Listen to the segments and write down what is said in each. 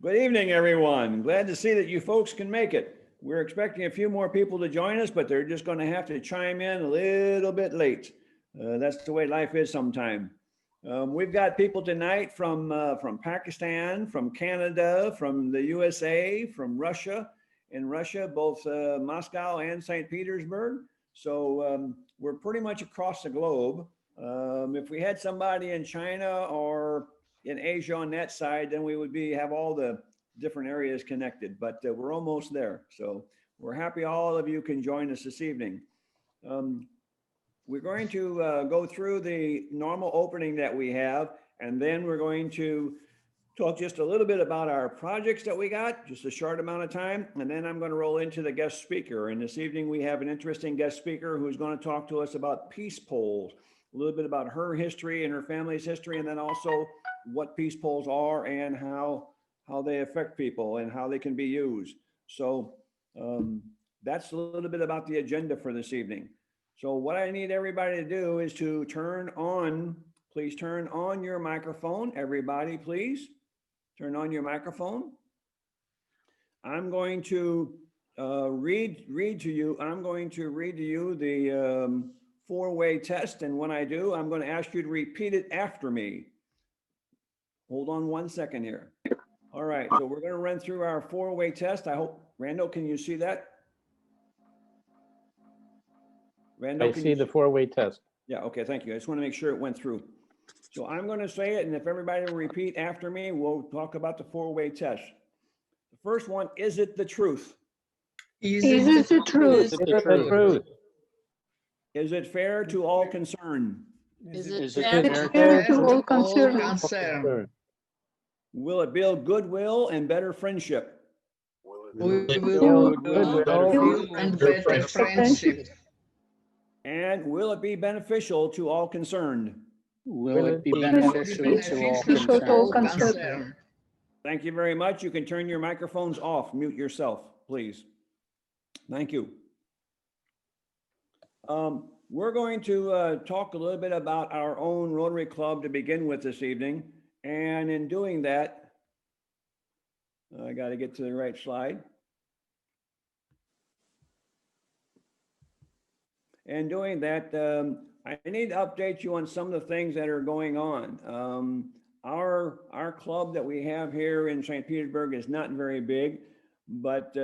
Good evening, everyone. Glad to see that you folks can make it. We're expecting a few more people to join us, but they're just going to have to chime in a little bit late. That's the way life is sometime. We've got people tonight from Pakistan, from Canada, from the USA, from Russia. In Russia, both Moscow and St. Petersburg. So we're pretty much across the globe. If we had somebody in China or in Asia on that side, then we would have all the different areas connected, but we're almost there. So we're happy all of you can join us this evening. We're going to go through the normal opening that we have, and then we're going to talk just a little bit about our projects that we got, just a short amount of time, and then I'm going to roll into the guest speaker. And this evening we have an interesting guest speaker who's going to talk to us about peace poles, a little bit about her history and her family's history, and then also what peace poles are and how they affect people and how they can be used. So that's a little bit about the agenda for this evening. So what I need everybody to do is to please turn on your microphone. Everybody, please turn on your microphone. I'm going to read to you the four-way test. And when I do, I'm going to ask you to repeat it after me. Hold on one second here. All right, so we're going to run through our four-way test. I hope, Randall, can you see that? Randall, I see the four-way test. Yeah, okay, thank you. I just want to make sure it went through. So I'm going to say it, and if everybody will repeat after me, we'll talk about the four-way test. The first one, is it the truth? Is it the truth? Is it the truth? Is it fair to all concerned? Is Is it it fair fair to all concerned? concerned? Will it build goodwill and better friendship? We will build build goodwill and better friendship. And will it be beneficial to all concerned? Will it be beneficial to all concerned? Thank you very much. You can turn your microphones off, mute yourself, please. Thank you. We're going to talk a little bit about our own Rotary Club to begin with this evening. And in doing that, I got to get to the right slide. And doing that, I need to update you on some of the things that are going on. Our club that we have here in St. Petersburg is not very big, but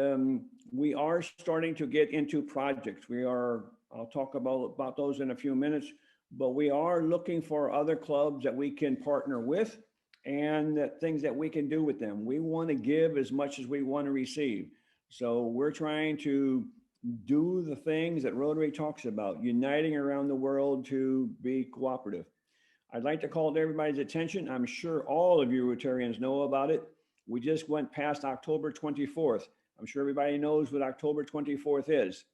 we are starting to get into projects. I'll talk about those in a few minutes, but we are looking for other clubs that we can partner with and things that we can do with them. We want to give as much as we want to receive. So we're trying to do the things that Rotary talks about, uniting around the world to be cooperative. I'd like to call to everybody's attention. I'm sure all of you Rotarians know about it. We just went past October 24th. I'm sure everybody knows what October 24th is.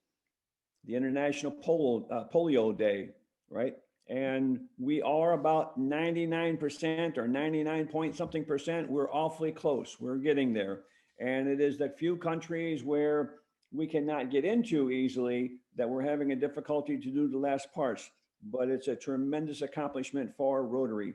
The International Polio Day, right? And we are about 99% or 99 point something percent. We're awfully close. We're getting there. And it is the few countries where we cannot get into easily that we're having a difficulty to do the last parts, but it's a tremendous accomplishment for Rotary.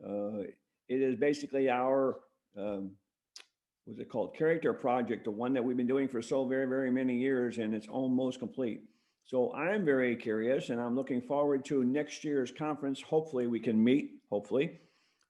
It is basically our, what's it called? Character project, the one that we've been doing for so very, very many years, and it's almost complete. So I'm very curious, and I'm looking forward to next year's conference. Hopefully we can meet,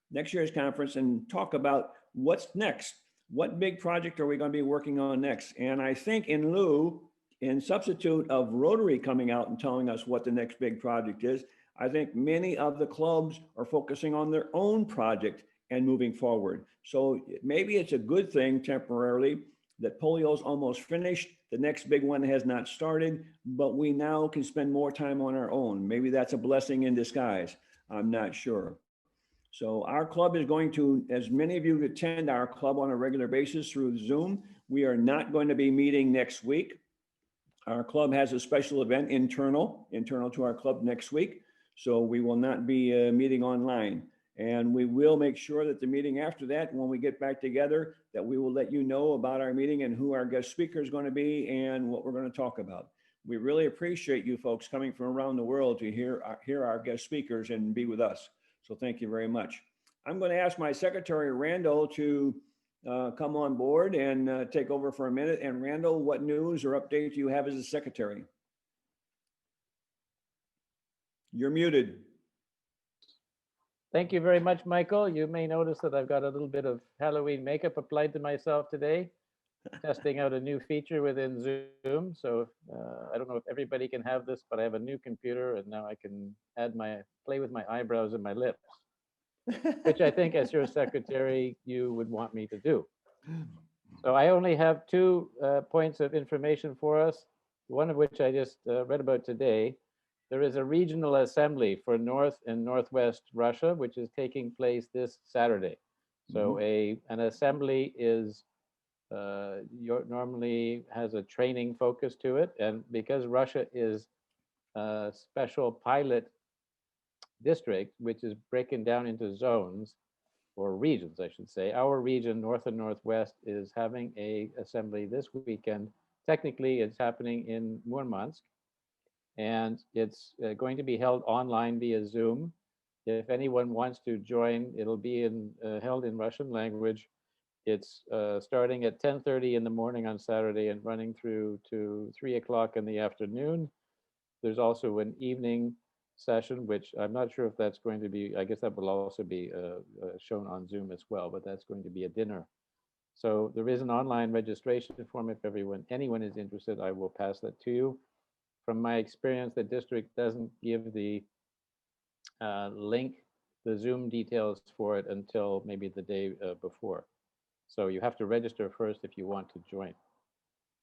next year's conference and talk about what's next. What big project are we going to be working on next? And I think in substitute of Rotary coming out and telling us what the next big project is, I think many of the clubs are focusing on their own project and moving forward. So maybe it's a good thing temporarily that polio is almost finished. The next big one has not started, but we now can spend more time on our own. Maybe that's a blessing in disguise. I'm not sure. So our club is going to, as many of you attend our club on a regular basis through Zoom, we are not going to be meeting next week. Our club has a special event internal to our club next week. So we will not be meeting online. And we will make sure that the meeting after that, when we get back together, that we will let you know about our meeting and who our guest speaker is going to be and what we're going to talk about. We really appreciate you folks coming from around the world to hear our guest speakers and be with us. So thank you very much. I'm going to ask my secretary, Randall, to come on board and take over for a minute. And Randall, what news or update do you have as a secretary? You're muted. Thank you very much, Michael. You may notice that I've got a little bit of Halloween makeup applied to myself today, testing out a new feature within Zoom. So I don't know if everybody can have this, but I have a new computer and now I can play with my eyebrows and my lips, which I think as your secretary, you would want me to do. So I only have two points of information for us, one of which I just read about today. There is a regional assembly for North and Northwest Russia, which is taking place this Saturday. So an assembly is normally has a training focus to it. And because Russia is a special pilot district, which is broken down into zones, or regions, I should say. Our region, North and Northwest, is having a assembly this weekend. Technically, it's happening in Murmansk, and it's going to be held online via Zoom. If anyone wants to join, it'll be held in Russian language. It's starting at 10:30 in the morning on Saturday and running through to 3 o'clock in the afternoon. There's also an evening session, which I'm not sure if that's going to be, I guess that will also be shown on Zoom as well, but that's going to be a dinner. So there is an online registration form. If anyone is interested, I will pass that to you. From my experience, the district doesn't give the link, the Zoom details for it until maybe the day before. So you have to register first if you want to join.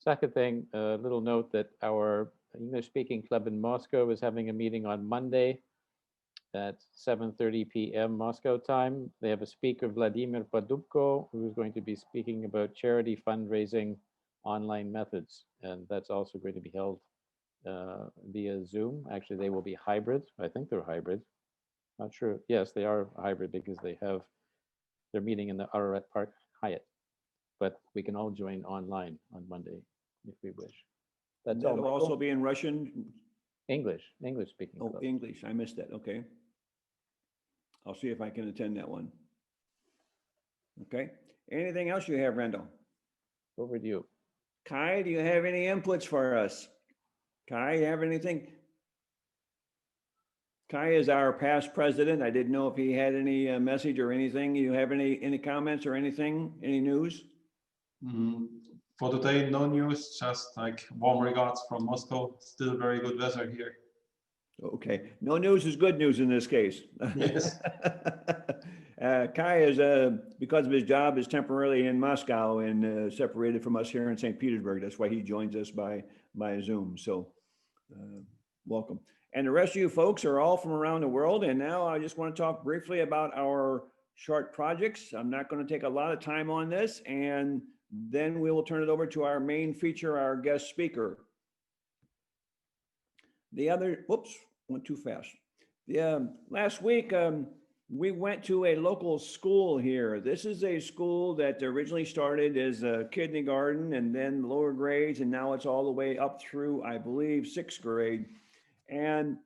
Second thing, a little note that our English-speaking club in Moscow is having a meeting on Monday at 7:30 p.m. Moscow time. They have a speaker, Vladimir Podubko, who is going to be speaking about charity fundraising online methods. And that's also going to be held via Zoom. Actually, they will be hybrid. I think they're hybrid. Not sure. Yes, they are hybrid because they're meeting in the Ararat Park Hyatt. But we can all join online on Monday if we wish. That's all. That'll also be in Russian? English speaking. Oh, club. English. I missed that. Okay. I'll see if I can attend that one. Okay. Anything else you have, Randall? Over to you. Kai, do you have any inputs for us? Kai, you have anything? Kai is our past president. I didn't know if he had any message or anything. You have any comments or anything? Any news? For today, no news, just like warm regards from Moscow. Still very good weather here. Okay, no news is good news in this case. Yes. Kai is, because of his job, is temporarily in Moscow and separated from us here in St. Petersburg. That's why he joins us by Zoom. So welcome. And the rest of you folks are all from around the world. And now I just want to talk briefly about our short projects. I'm not going to take a lot of time on this, and then we will turn it over to our main feature, our guest speaker. Whoops, went too fast. Last week, we went to a local school here. This is a school that originally started as a kindergarten and then lower grades, and now it's all the way up through, I believe, 6th grade. And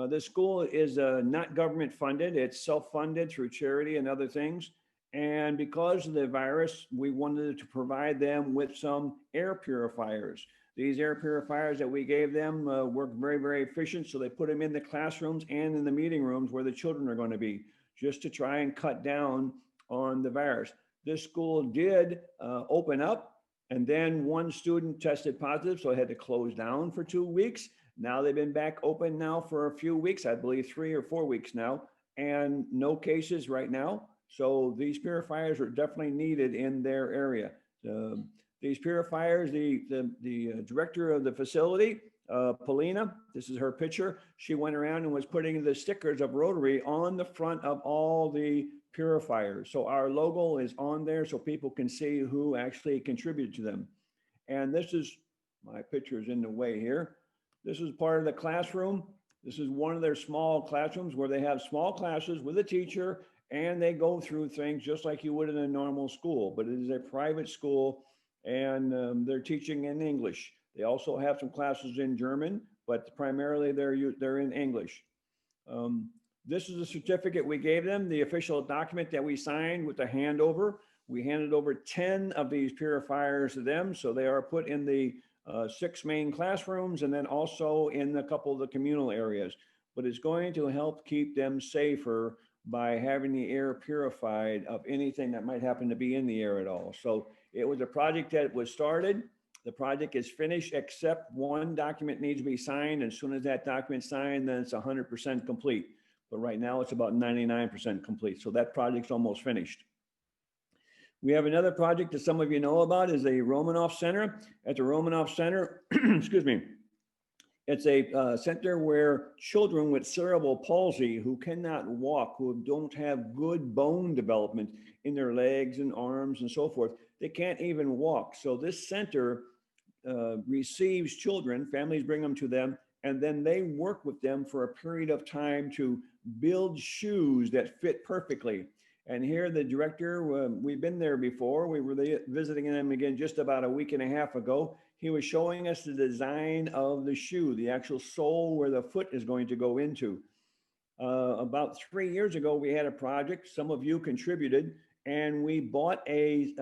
this school is not government funded. It's self-funded through charity and other things. And because of the virus, we wanted to provide them with some air purifiers. These air purifiers that we gave them work very, very efficient. So they put them in the classrooms and in the meeting rooms where the children are going to be, just to try and cut down on the virus. This school did open up, and then one student tested positive, so it had to close down for 2 weeks. Now they've been back open now for a few weeks, I believe 3 or 4 weeks now, and no cases right now. So these purifiers are definitely needed in their area. These purifiers, the director of the facility, Polina, this is her picture. She went around and was putting the stickers of Rotary on the front of all the purifiers. So our logo is on there so people can see who actually contributed to them. And this is, my picture is in the way here. This is part of the classroom. This is one of their small classrooms where they have small classes with a teacher, and they go through things just like you would in a normal school, but it is a private school, and they're teaching in English. They also have some classes in German, but primarily they're in English. This is a certificate we gave them, the official document that we signed with the handover. We handed over 10 of these purifiers to them. So they are put in the 6 main classrooms and then also in a couple of the communal areas. But it's going to help keep them safer by having the air purified of anything that might happen to be in the air at all. So it was a project that was started. The project is finished, except one document needs to be signed. As soon as that document's signed, then it's 100% complete. But right now it's about 99% complete. So that project's almost finished. We have another project that some of you know about is the Romanoff Center. At the Romanoff Center, excuse me, it's a center where children with cerebral palsy who cannot walk, who don't have good bone development in their legs and arms and so forth, they can't even walk. So this center receives children, families bring them to them, and then they work with them for a period of time to build shoes that fit perfectly. And here the director, we've been there before. We were visiting them again just about a week and a half ago. He was showing us the design of the shoe, the actual sole where the foot is going to go into. About 3 years ago, we had a project, some of you contributed, and we bought a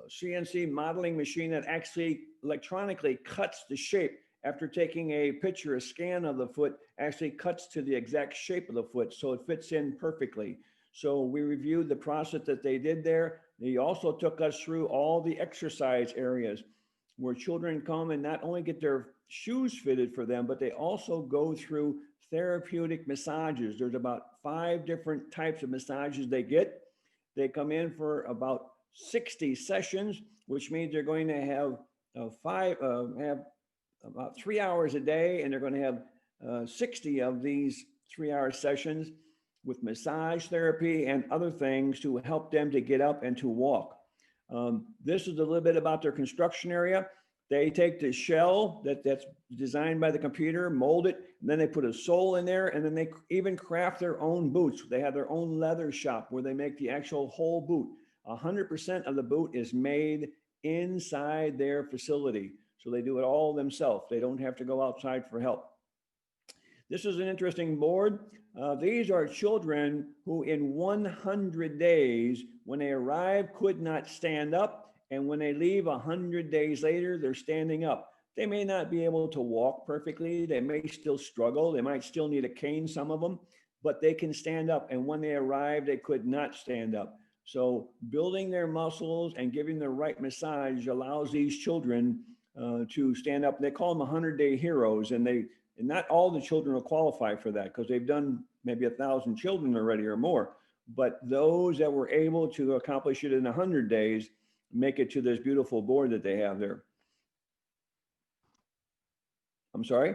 CNC modeling machine that actually electronically cuts the shape. After taking a picture, a scan of the foot, actually cuts to the exact shape of the foot, so it fits in perfectly. So we reviewed the process that they did there. They also took us through all the exercise areas where children come and not only get their shoes fitted for them, but they also go through therapeutic massages. There's about 5 different types of massages they get. They come in for about 60 sessions, which means they're going to have about 3 hours a day, and they're going to have 60 of these 3-hour sessions with massage therapy and other things to help them to get up and to walk. This is a little bit about their construction area. They take the shell that's designed by the computer, mold it, and then they put a sole in there, and then they even craft their own boots. They have their own leather shop where they make the actual whole boot. 100% of the boot is made inside their facility. So they do it all themselves. They don't have to go outside for help. This is an interesting board. These are children who in 100 days, when they arrive, could not stand up. And when they leave 100 days later, they're standing up. They may not be able to walk perfectly. They may still struggle. They might still need a cane, some of them, but they can stand up. And when they arrived, they could not stand up. So building their muscles and giving the right massage allows these children to stand up. They call them 100-day heroes, and not all the children will qualify for that because they've done maybe 1,000 children already or more. But those that were able to accomplish it in 100 days make it to this beautiful board that they have there. I'm sorry?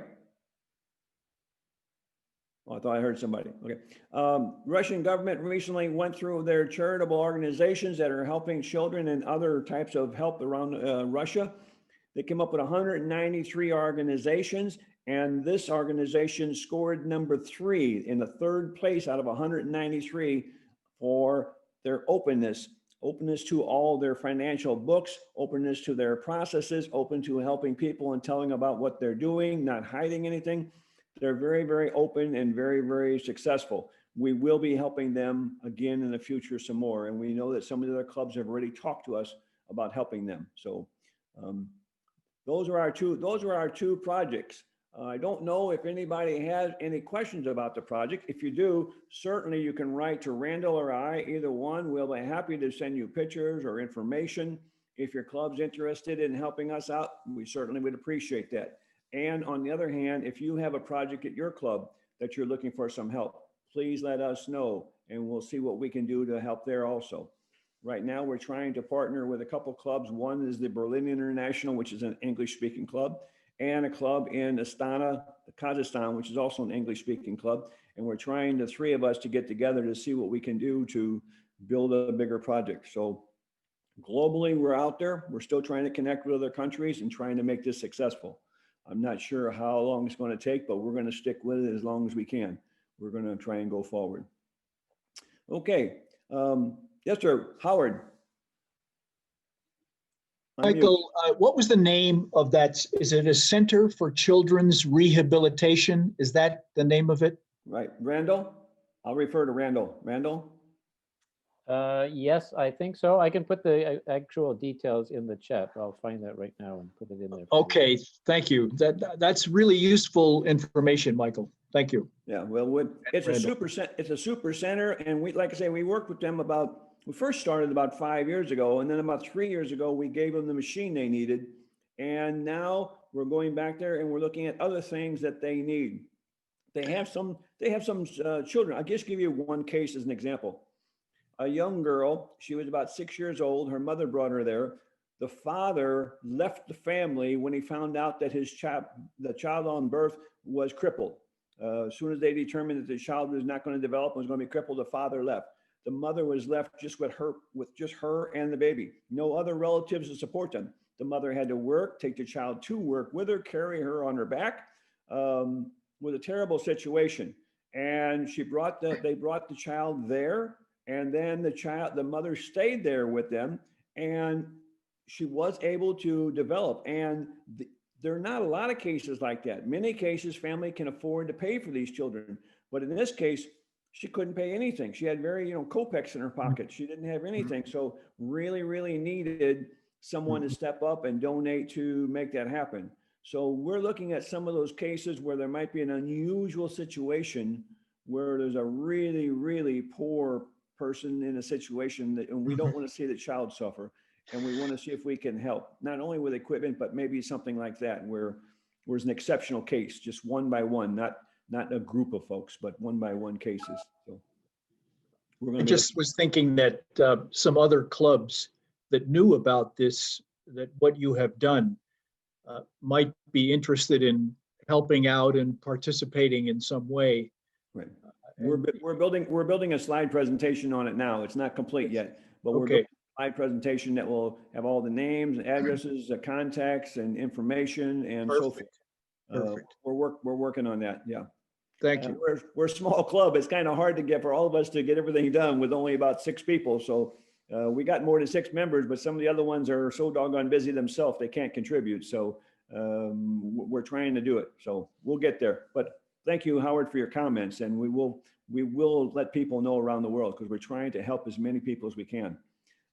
Oh, I thought I heard somebody. Okay. Russian government recently went through their charitable organizations that are helping children and other types of help around Russia. They came up with 193 organizations, and this organization scored number 3 in the 3rd place out of 193 for their openness to all their financial books, openness to their processes, open to helping people and telling about what they're doing, not hiding anything. They're very, very open and very, very successful. We will be helping them again in the future some more. And we know that some of the other clubs have already talked to us about helping them. So those are our two projects. I don't know if anybody has any questions about the project. If you do, certainly you can write to Randall or I, either one. We'll be happy to send you pictures or information. If your club's interested in helping us out, we certainly would appreciate that. And on the other hand, if you have a project at your club that you're looking for some help, please let us know and we'll see what we can do to help there also. Right now, we're trying to partner with a couple clubs. One is the Berlin International, which is an English-speaking club, and a club in Astana, Kazakhstan, which is also an English-speaking club. And we're trying, the 3 of us, to get together to see what we can do to build a bigger project. So globally, we're out there. We're still trying to connect with other countries and trying to make this successful. I'm not sure how long it's going to take, but we're going to stick with it as long as we can. We're going to try and go forward. Okay. Yes, sir. Howard. Michael, what was the name of that? Is it a Center for Children's Rehabilitation? Is that the name of it? Right. Randall? I'll refer to Randall. Randall? Yes, I think so. I can put the actual details in the chat. I'll find that right now and put it in there. for you. Okay, thank you. That's really useful information, Michael. Thank you. Yeah, well, it's a Randall. it's a super center, and we, like I say, we worked with them we first started about 5 years ago, and then about 3 years ago, we gave them the machine they needed. And now we're going back there and we're looking at other things that they need. They have some children. I'll just give you one case as an example. A young girl, she was about 6 years old. Her mother brought her there. The father left the family when he found out that the child on birth was crippled. As soon as they determined that the child was not going to develop and was going to be crippled, the father left. The mother was left just with just her and the baby. No other relatives to support them. The mother had to work, take the child to work with her, carry her on her back. Was a terrible situation. And they brought the child there, and then the mother stayed there with them, and she was able to develop. And there are not a lot of cases like that. Many cases, family can afford to pay for these children, but in this case, she couldn't pay anything. She had very, kopecks in her pocket. She didn't have anything. So really, really needed someone to step up and donate to make that happen. So we're looking at some of those cases where there might be an unusual situation where there's a really, really poor person in a situation and we don't want to see the child suffer. And we want to see if we can help, not only with equipment, but maybe something like that, where there's an exceptional case, just one by one, not a group of folks, but one by one cases. So we're I going to just was thinking that some other clubs that knew about this, that what you have done, might be interested in helping out and participating in some way. Right. We're building a slide presentation on it now. It's not complete yet, but we're Okay. building a slide presentation that will have all the names, addresses, contacts, and information, and so forth. Perfect. We're working on that. Yeah. Thank you. We're a small club. It's kind of hard to get for all of us to get everything done with only about 6 people. So we got more than 6 members, but some of the other ones are so doggone busy themselves they can't contribute. So we're trying to do it. So we'll get there. But thank you, Howard, for your comments, and we will let people know around the world, because we're trying to help as many people as we can.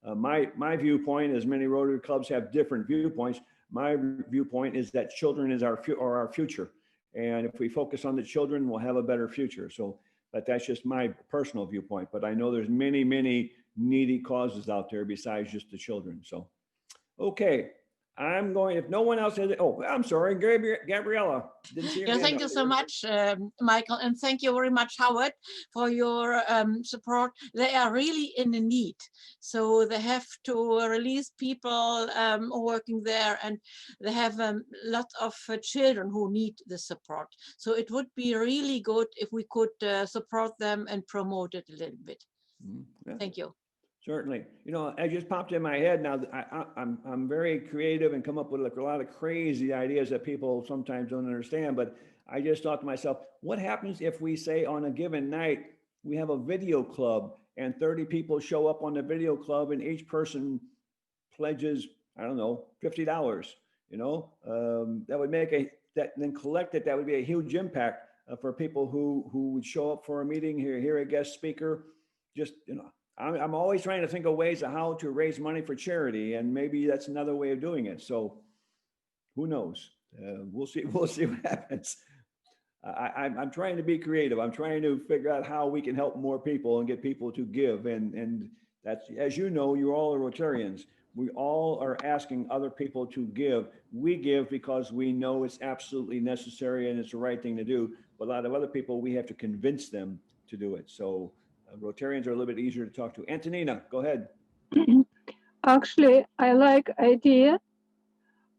My viewpoint, as many Rotary clubs have different viewpoints, my viewpoint is that children are our future. And if we focus on the children, we'll have a better future. So, but that's just my personal viewpoint. But I know there's many, many needy causes out there besides just the children. So, okay. If no one else has it, I'm sorry, Gabriella. Didn't see your Yeah, hand thank up. you so much, Michael, and thank you very much, Howard, for your support. They are really in the need, so they have to release people working there, and they have a lot of children who need the support. So it would be really good if we could support them and promote it a little bit. Yeah. Thank you. Certainly. It just popped in my head now. I'm very creative and come up with a lot of crazy ideas that people sometimes don't understand. But I just thought to myself, what happens if we say on a given night, we have a video club and 30 people show up on the video club and each person pledges, I don't know, $50, that would make then collect it. That would be a huge impact for people who would show up for a meeting, hear a guest speaker. Just, I'm always trying to think of ways of how to raise money for charity, and maybe that's another way of doing it. So who knows? We'll see what happens. I'm trying to be creative. I'm trying to figure out how we can help more people and get people to give. And that's, as you know, you all are Rotarians. We all are asking other people to give. We give because we know it's absolutely necessary and it's the right thing to do. But a lot of other people, we have to convince them to do it. So Rotarians are a little bit easier to talk to. Antonina, go ahead. Actually, I like idea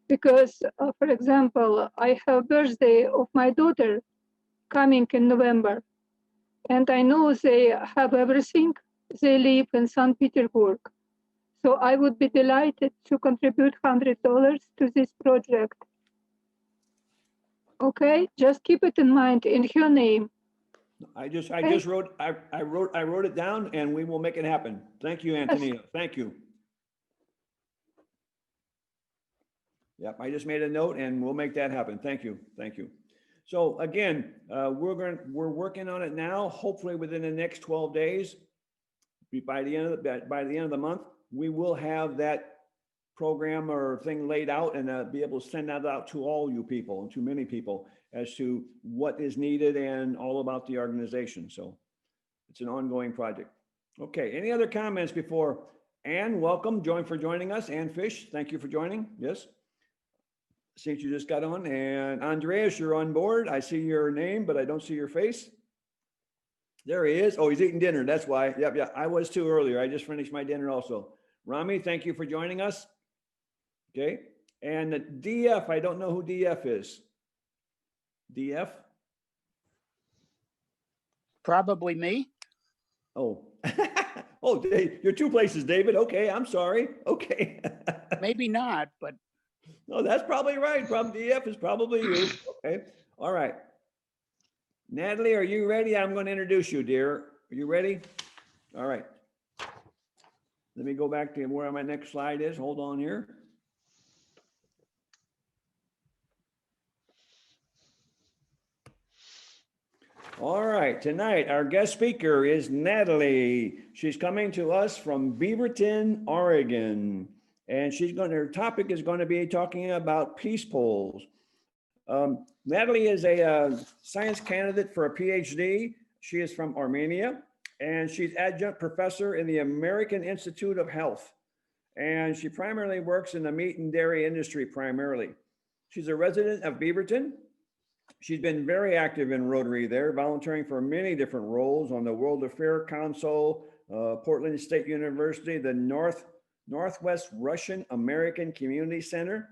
because, for example, I have birthday of my daughter coming in November, and I know they have everything. They live in St. Petersburg. So I would be delighted to contribute $100 to this project. Okay, just keep it in mind in her name. I wrote it down, and we will make it happen. Thank you, Antonina. Thank you. Yep, I just made a note, and we'll make that happen. Thank you. Thank you. So again, we're working on it now. Hopefully within the next 12 days, by the end of the month, we will have that program or thing laid out and be able to send that out to all you people and to many people as to what is needed and all about the organization. So it's an ongoing project. Okay, any other comments before? Ann, welcome, for joining us. Ann Fish, thank you for joining. Yes. See you just got on. And Andreas, you're on board. I see your name, but I don't see your face. There he is. Oh, he's eating dinner. That's why. Yep, yeah. I was too earlier. I just finished my dinner also. Rami, thank you for joining us. Okay. And the DF, I don't know who DF is. DF? Probably me. Oh. Oh, you're two places, David. Okay, I'm sorry. Okay. Maybe not, but No, that's probably right. Probably DF is probably you. Okay. All right. Natalie, are you ready? I'm going to introduce you, dear. Are you ready? All right. Let me go back to where my next slide is. Hold on here. All right, tonight our guest speaker is Natalie. She's coming to us from Beaverton, Oregon, and her topic is going to be talking about peace polls. Natalie is a science candidate for a PhD. She is from Armenia, and she's adjunct professor in the American Institute of Health, and she primarily works in the meat and dairy industry primarily. She's a resident of Beaverton. She's been very active in Rotary there, volunteering for many different roles on the World Affairs Council, Portland State University, the Northwest Russian American Community Center.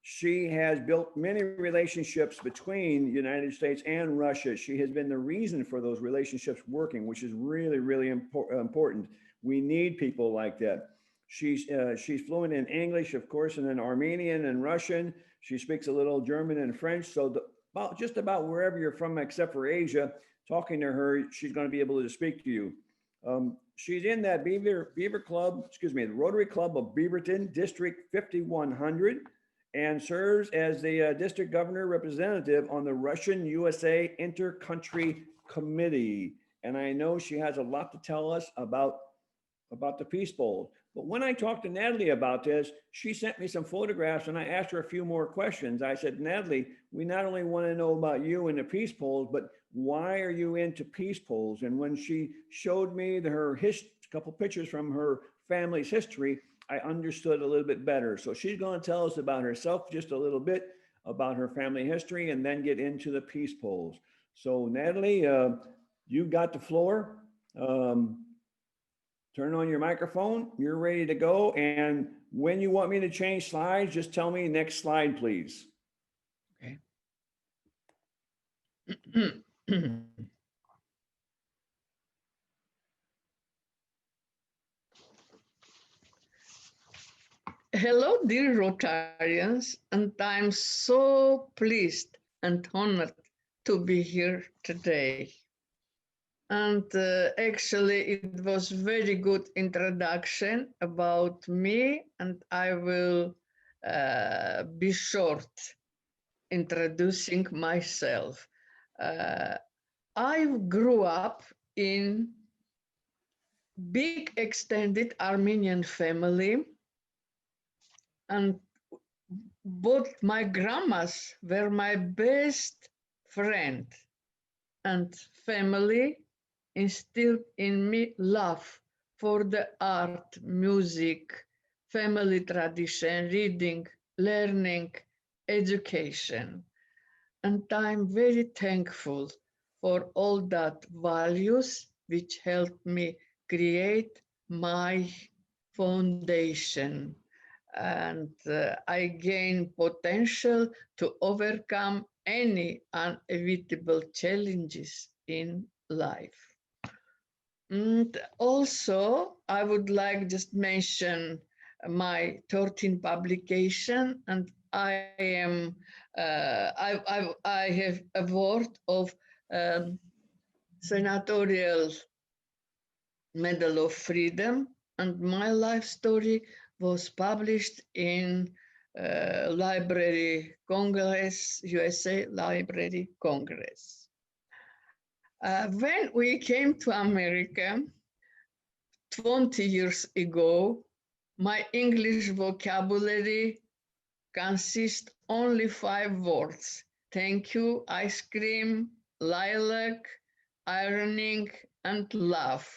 She has built many relationships between the United States and Russia. She has been the reason for those relationships working, which is really, really important. We need people like that. She's fluent in English, of course, and in Armenian and Russian. She speaks a little German and French. So just about wherever you're from, except for Asia, talking to her, she's going to be able to speak to you. She's in that the Rotary Club of Beaverton, District 5100, and serves as the district governor representative on the Russian-USA Inter-Country Committee. And I know she has a lot to tell us about the peace polls. But when I talked to Natalie about this, she sent me some photographs and I asked her a few more questions. I said, Natalie, we not only want to know about you and the peace polls, but why are you into peace polls? And when she showed me her couple pictures from her family's history, I understood a little bit better. So she's going to tell us about herself just a little bit, about her family history, and then get into the peace polls. So Natalie, you got the floor. Turn on your microphone. You're ready to go. And when you want me to change slides, just tell me next slide, please. Okay. Hello, dear Rotarians, and I'm so pleased and honored to be here today. And actually, it was very good introduction about me, and I will be short introducing myself. I grew up in big extended Armenian family, and both my grandmas were my best friend, and family instilled in me love for the art, music, family tradition, reading, learning, education. And I'm very thankful for all that values which helped me create my foundation. And I gain potential to overcome any inevitable challenges in life. And also, I would like just mention my 13th publication, and I am I have award of Senatorial Medal of Freedom, and my life story was published in Library Congress, USA Library Congress. When we came to America 20 years ago, my English vocabulary consists only 5 words. Thank you, ice cream, lilac, ironing, and love.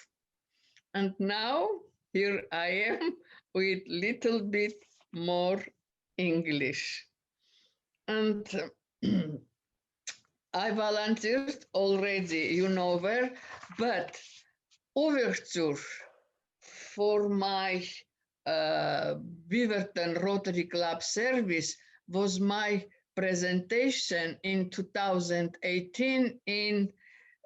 And now here I am with little bit more English. And I volunteered already, you know where, but overture for my Beaverton Rotary Club service was my presentation in 2018 in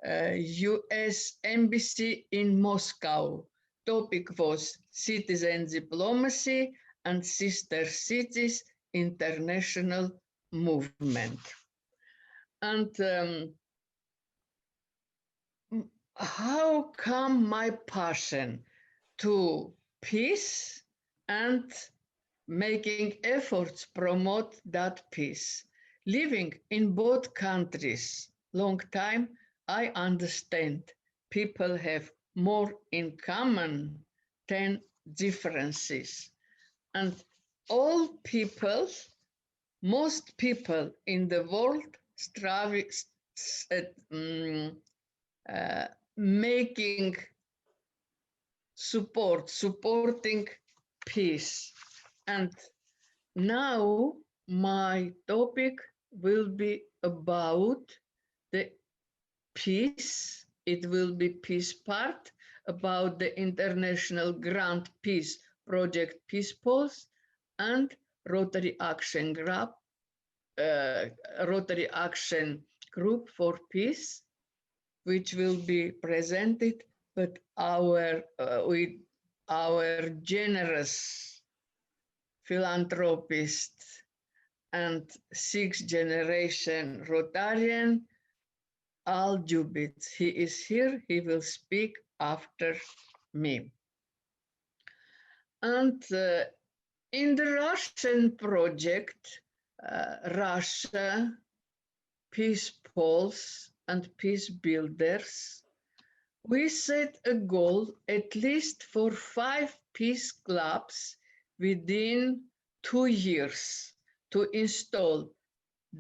US Embassy in Moscow. Topic was citizen diplomacy and sister cities international movement. And how come my passion to peace and making efforts promote that peace? Living in both countries long time, I understand people have more in common than differences. And all people, most people in the world strive at making supporting peace. And now my topic will be about the peace. It will be peace part about the International Grand Peace Project Peace Pulse and Rotary Action Group, Rotary Action Group for Peace, which will be presented, but with our generous philanthropist and 6th generation Rotarian, Al Jubitz. He is here, he will speak after me. And in the Russian project, Russia, Peace Pulse and Peace Builders, we set a goal at least for 5 peace clubs within 2 years to install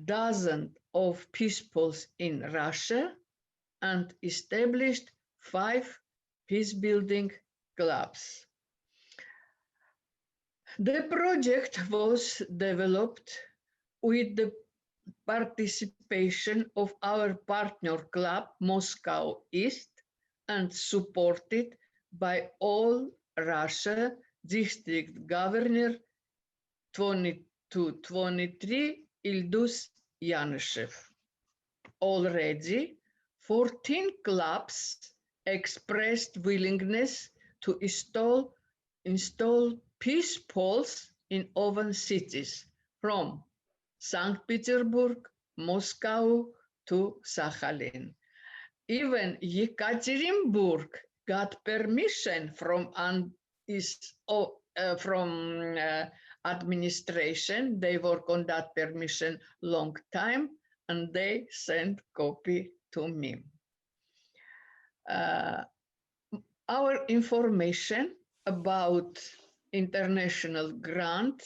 dozens of peace poles in Russia and established 5 peace building clubs. The project was developed with the participation of our partner club, Moscow East, and supported by all Russia district governor 22-23 Ildus Yanishev. Already 14 clubs expressed willingness to install peace poles in open cities from St. Petersburg, Moscow to Sakhalin. Even Yekaterinburg got permission from administration. They work on that permission long time, and they sent copy to me. Our information about international grant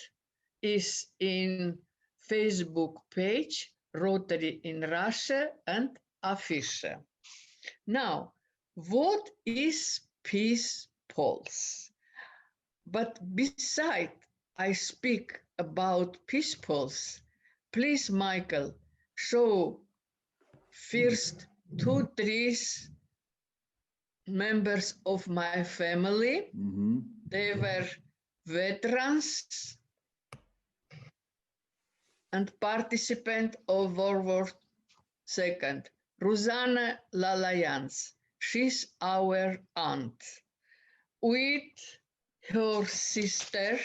is in Facebook page, Rotary in Russia and Afisha. Now, what is Peace Pulse? But beside I speak about Peace Pulse, please, Michael, show first 2-3 members of my family. Mm-hmm. They were veterans and participant of World War II. Ruzana Lalayans, she's our aunt. With her sister,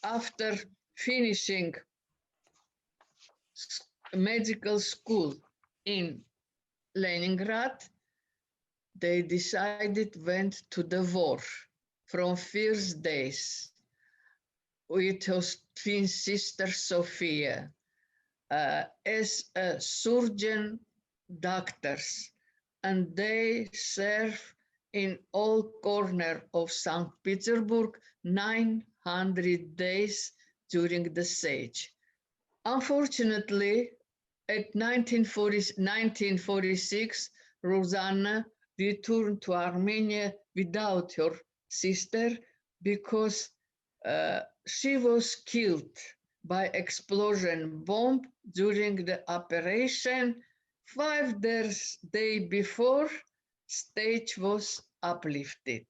after finishing medical school in Leningrad, they decided went to the war from first days with her twin sister Sophia as a surgeon doctors, and they serve in all corner of St. Petersburg 900 days during the siege. Unfortunately, at 1946, Rosanna returned to Armenia without her sister because she was killed by explosion bomb during the operation. 5 days before, stage was uplifted.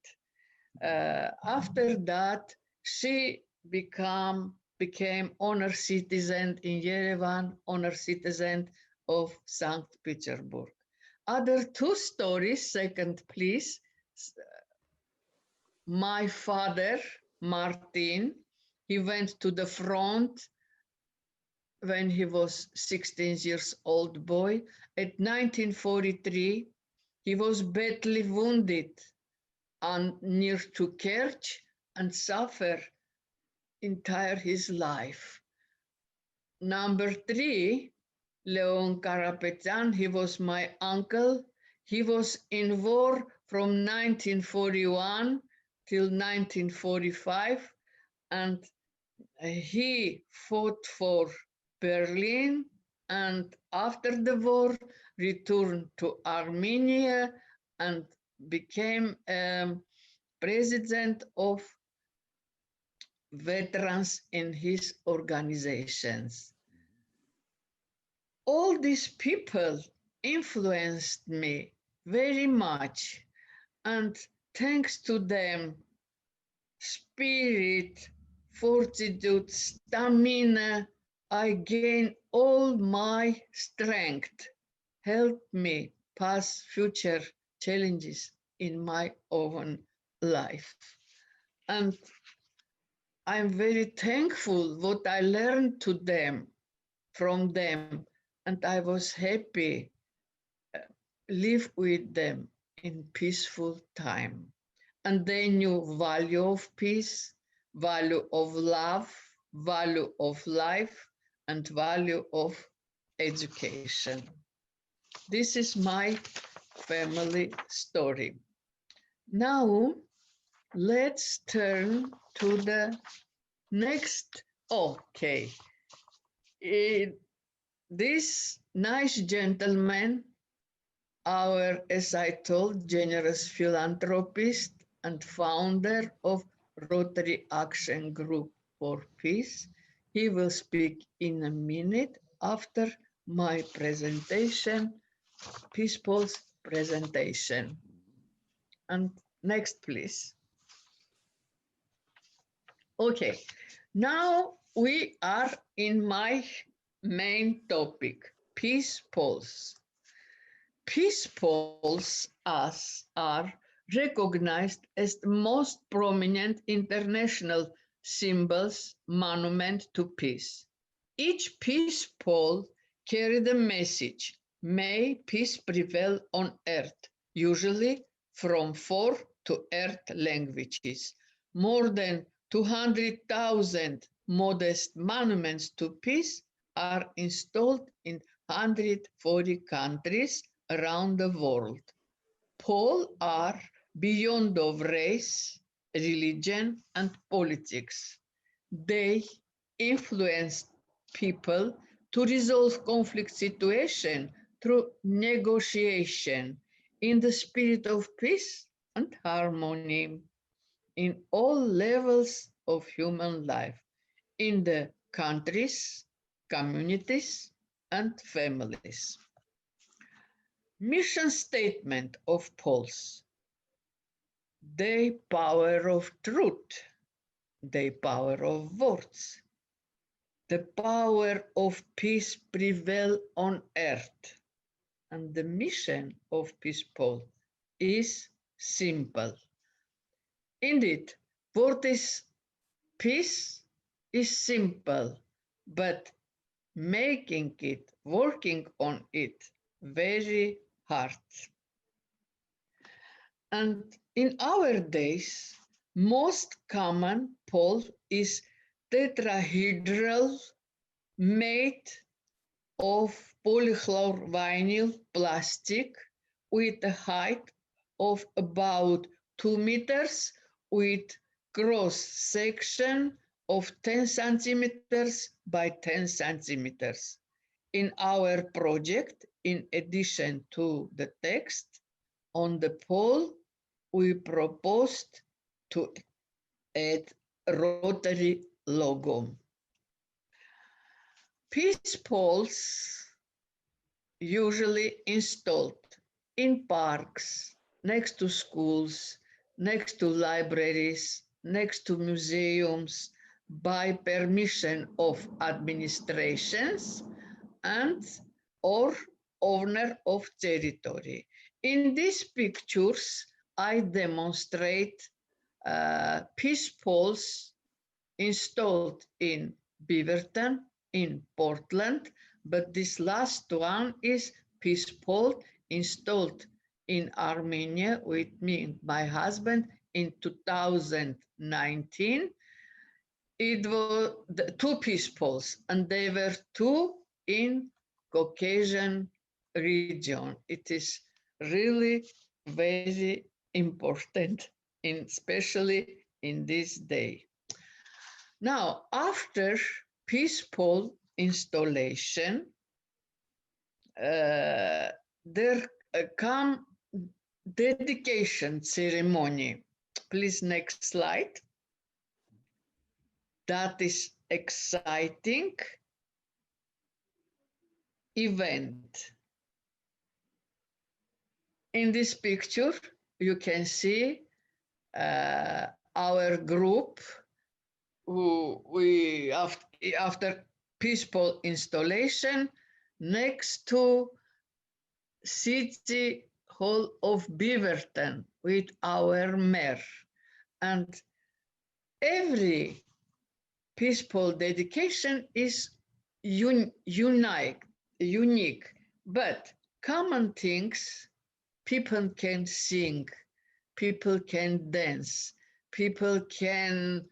After that, she became honor citizen in Yerevan, honor citizen of St. Petersburg. Other two stories, second please. My father, Martin, he went to the front when he was 16 years old boy. At 1943, he was badly wounded near to Kerch and suffered entire his life. Number 3, Leon Karapetyan, he was my uncle. He was in war from 1941 till 1945, and he fought for Berlin, and after the war returned to Armenia and became president of veterans in his organizations. All these people influenced me very much, and thanks to them, spirit, fortitude, stamina, I gain all my strength, help me pass future challenges in my own life. And I'm very thankful what I learned from them, and I was happy live with them in peaceful time. And they knew value of peace, value of love, value of life, and value of education. This is my family story. Now, let's turn to the next. Okay. This nice gentleman, our, as I told, generous philanthropist and founder of Rotary Action Group for Peace, he will speak in a minute after my presentation, Peacepoll's presentation. And next, please. Okay, now we are in my main topic, peace polls. Peace polls are recognized as the most prominent international symbols monument to peace. Each peace poll carried a message, may peace prevail on earth, usually from 4 to earth languages. More than 200,000 modest monuments to peace are installed in 140 countries around the world. Polls are beyond of race, religion, and politics. They influence people to resolve conflict situation through negotiation in the spirit of peace and harmony in all levels of human life, in the countries, communities, and families. Mission statement of polls. The power of truth, the power of words, the power of peace prevail on earth. And the mission of Peace Poll is simple. Indeed, what is peace is simple, but making it, working on it, very hard. And in our days, most common poll is tetrahedral made of polychlorovinyl plastic with a height of about 2 meters with cross section of 10 centimeters by 10 centimeters. In our project, in addition to the text on the pole, we proposed to add Rotary logo. Peace poles usually installed in parks, next to schools, next to libraries, next to museums, by permission of administrations and or owner of territory. In these pictures, I demonstrate peace poles installed in Beaverton, in Portland, but this last one is peace pole installed in Armenia with me and my husband in 2019. It was the 2 peace poles, and they were 2 in Caucasian region. It is really very important, especially in this day. Now, after peace pole installation, there come dedication ceremony. Please, next slide. That is exciting event. In this picture, you can see our group who we after peace pole installation next to City Hall of Beaverton with our mayor. And every peace pole dedication is unique, but common things: people can sing, people can dance, people can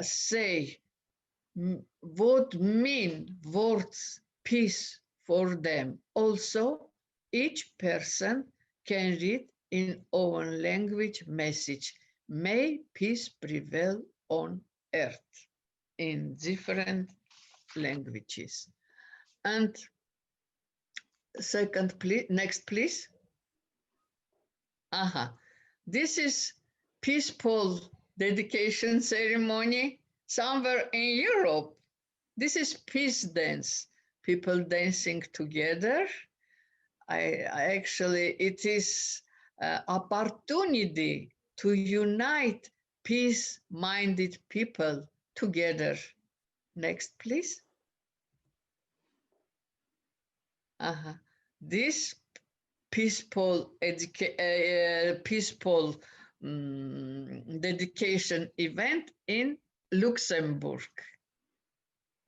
say what mean words peace for them. Also, each person can read in own language message, may peace prevail on earth, in different languages. And second, please, next, please. This is peace pole dedication ceremony somewhere in Europe. This is peace dance, people dancing together. It is an opportunity to unite peace-minded people together. Next, please. This peace pole dedication event in Luxembourg.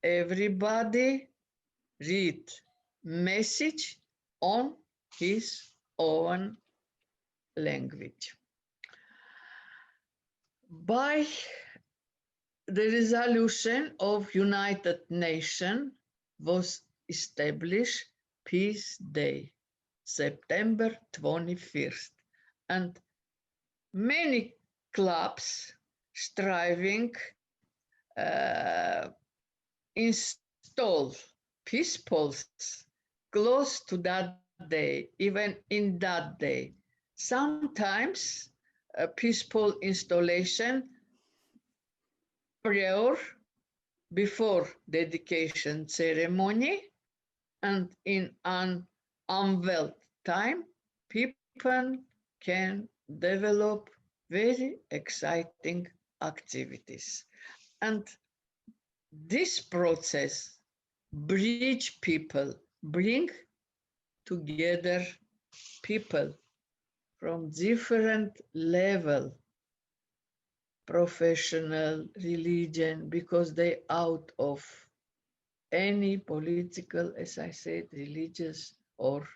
Everybody read message on his own language. By the resolution of United Nations was established Peace Day, September 21st, and many clubs striving install peace poles close to that day, even in that day. Sometimes a peace pole installation prior, before dedication ceremony, and in an unveiled time, people can develop very exciting activities. And this process bridge people, bring together people from different level, professional, religion, because they out of any political, as I said, religious or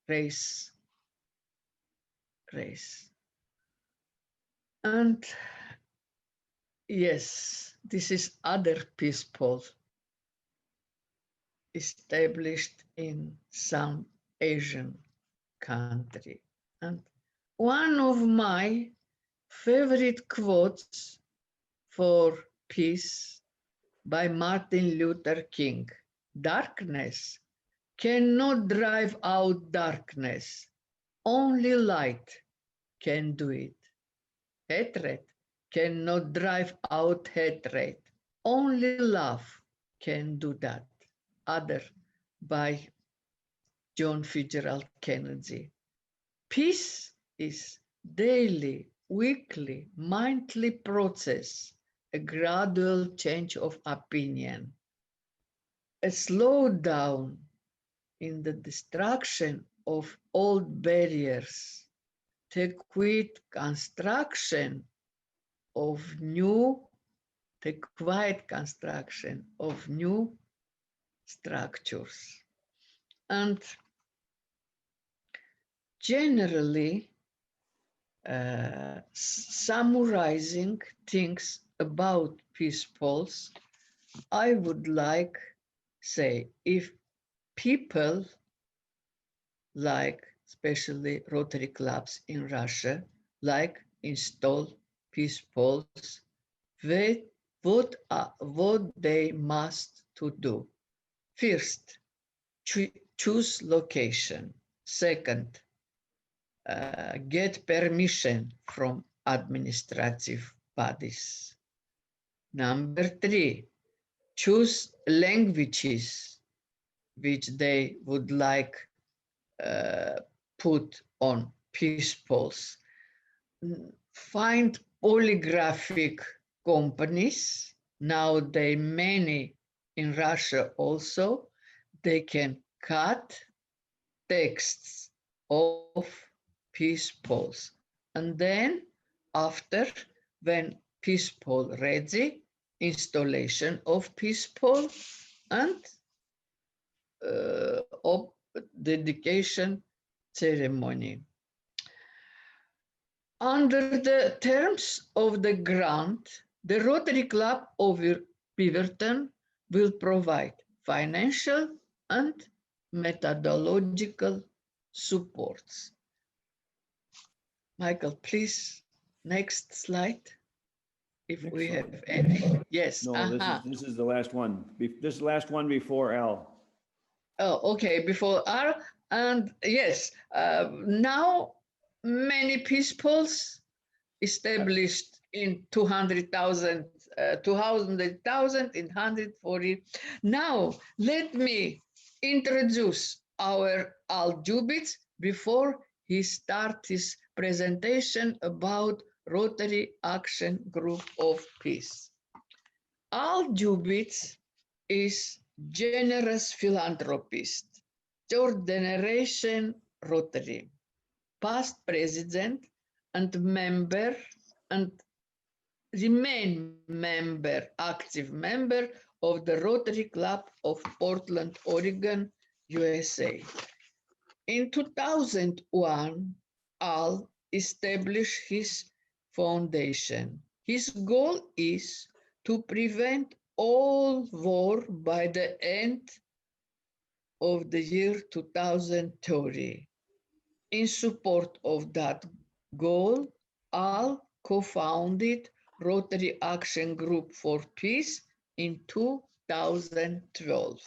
race. And yes, this is other peace pole established in some Asian country. And one of my favorite quotes for peace by Martin Luther King: darkness cannot drive out darkness. Only light can do it. Hatred cannot drive out hatred. Only love can do that. Other by John Fitzgerald Kennedy. Peace is daily, weekly, monthly process, a gradual change of opinion, a slowdown in the destruction of old barriers, the quiet construction of new, the quiet construction of new structures. And generally, summarizing things about peace polls, I would like say, if people like, especially Rotary clubs in Russia, like install peace polls, what they must to do. First, choose location. Second, get permission from administrative bodies. Number 3, choose languages which they would like put on peace polls. Find polygraphic companies. Now they many in Russia also. They can cut texts of peace polls. And then after, when peace poll ready, installation of peace poll and of dedication ceremony. Under the terms of the grant, the Rotary Club of Beaverton will provide financial and methodological supports. Michael, please, next slide. If Next we slide. have any. Yes. No, this is the last one. This is the last one before L. Oh, okay, before R. And yes, now many peace polls established in 200,000, 200,000 in 140. Now, let me introduce our Al Jubitz before he starts his presentation about Rotary Action Group of Peace. Al Jubitz is generous philanthropist, third generation Rotary, past president and member and remain member, active member of the Rotary Club of Portland, Oregon, USA. In 2001, Al established his foundation. His goal is to prevent all war by the end of the year 2030. In support of that goal, Al co-founded Rotary Action Group for Peace in 2012.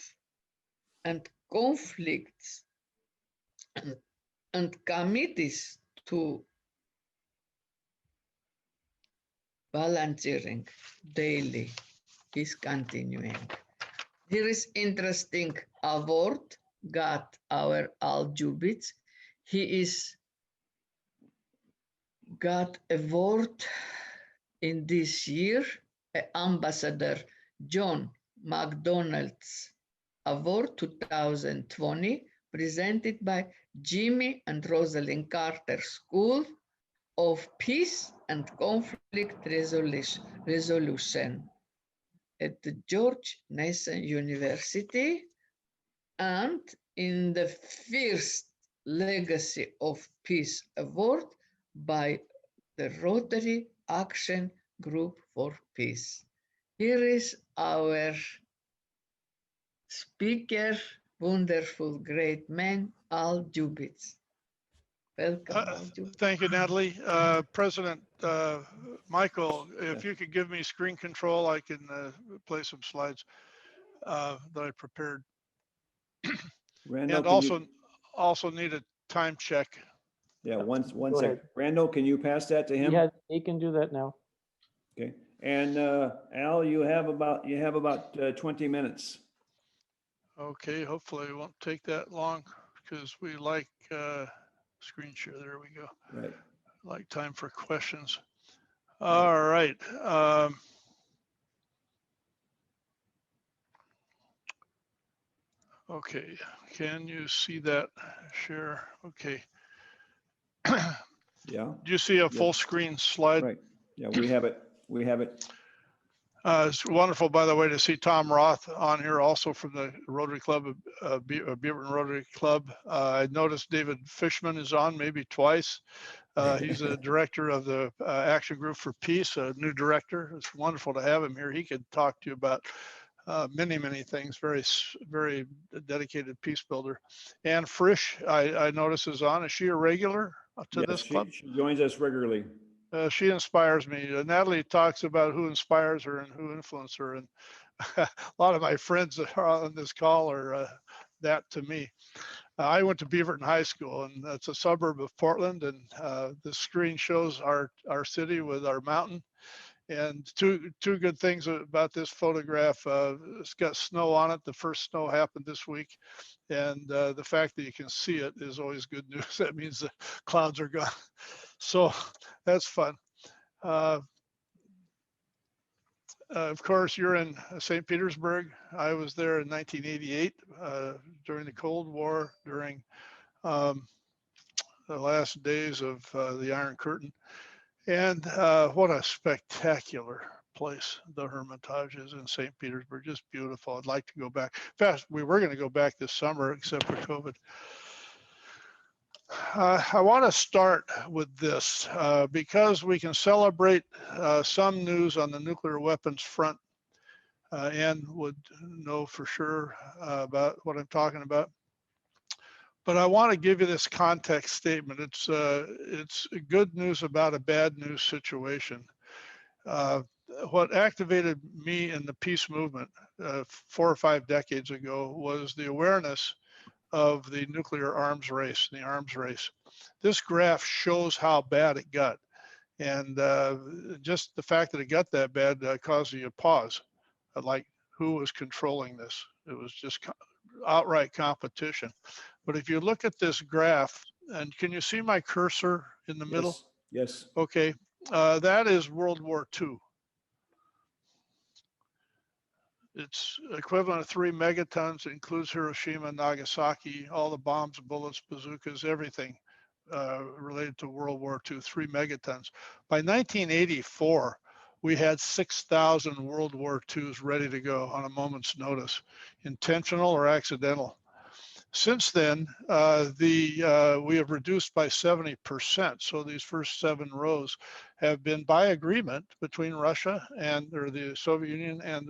And conflicts and committees to volunteering daily is continuing. Here is interesting award got our Al Jubitz. He is got award in this year, Ambassador John McDonald's Award 2020, presented by Jimmy and Rosalind Carter School of Peace and Conflict Resolution at the George Mason University, and in the first Legacy of Peace Award by the Rotary Action Group for Peace. Here is our speaker, wonderful, great man, Al Jubitz. Welcome. Thank you, Natalie. President Michael, if you could give me screen control, I can play some slides that I prepared. Randall, And can you- also need a time check. Yeah, one Go sec. ahead. Randall, can you pass that to him? He can do that now. Okay. And Al, you have about 20 minutes. Okay, hopefully it won't take that long because we like screen share. There we go. Right. Like time for questions. All right. Okay, can you see that share? Okay. Yeah. Do you see a Yes. full screen slide? Right. Yeah, we have it. We have it. It's wonderful, by the way, to see Tom Roth on here, also from the Rotary Club, Beaverton Rotary Club. I noticed David Fishman is on maybe twice. He's a director of the Action Group for Peace, a new director. It's wonderful to have him here. He could talk to you about many things. Very dedicated peace builder. And Frisch, I notice, is on. Is she a regular to Yes, this club? she joins us regularly. She inspires me. Natalie talks about who inspires her and who influences her. And a lot of my friends that are on this call are that to me. I went to Beaverton High School, and that's a suburb of Portland. And the screen shows our city with our mountain. And two good things about this photograph. It's got snow on it. The first snow happened this week. And the fact that you can see it is always good news. That means the clouds are gone. So that's fun. Of course, you're in St. Petersburg. I was there in 1988 during the Cold War, during the last days of the Iron Curtain. And what a spectacular place the Hermitage is in St. Petersburg. Just beautiful. I'd like to go back. In fact, we were going to go back this summer, except for COVID. I want to start with this because we can celebrate some news on the nuclear weapons front and would know for sure about what I'm talking about. But I want to give you this context statement. It's good news about a bad news situation. What activated me in the peace movement 4 or 5 decades ago was the awareness of the nuclear arms race, the arms race. This graph shows how bad it got. And just the fact that it got that bad caused you to pause. Like, who was controlling this? It was just outright competition. But if you look at this graph, and can you see my cursor in the middle? Yes. Okay, that is World War II. It's equivalent of 3 megatons. It includes Hiroshima, Nagasaki, all the bombs, bullets, bazookas, everything related to World War II, 3 megatons. By 1984, we had 6,000 World War IIs ready to go on a moment's notice, intentional or accidental. Since then, we have reduced by 70%. So these first 7 rows have been by agreement between Russia or the Soviet Union and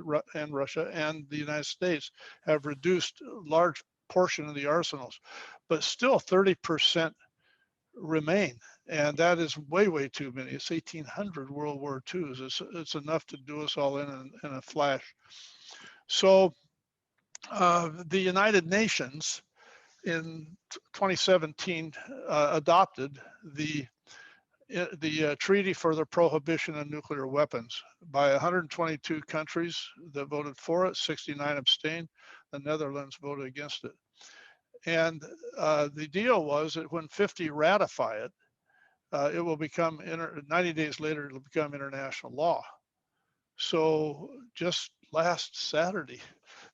Russia and the United States have reduced a large portion of the arsenals, but still 30% remain. And that is way too many. It's 1,800 World War IIs. It's enough to do us all in a flash. So the United Nations in 2017 adopted the Treaty for the Prohibition of Nuclear Weapons by 122 countries that voted for it, 69 abstained. The Netherlands voted against it. And the deal was that when 50 ratify it, it will become, 90 days later, it'll become international law. So just last Saturday,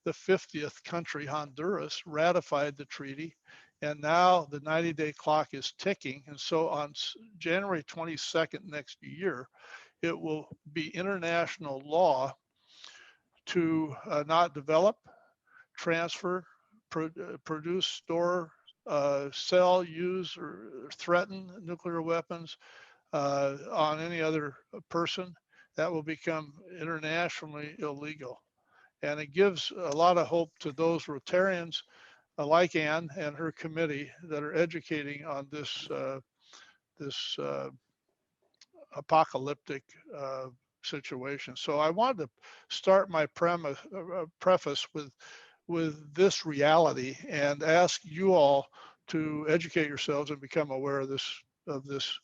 the 50th country, Honduras, ratified the treaty. And now the 90-day clock is ticking. And so on January 22nd next year, it will be international law to not develop, transfer, produce, store, sell, use, or threaten nuclear weapons on any other person. That will become internationally illegal. And it gives a lot of hope to those Rotarians like Ann and her committee, that are educating on this apocalyptic situation. So I wanted to start my preface with this reality and ask you all to educate yourselves and become aware of this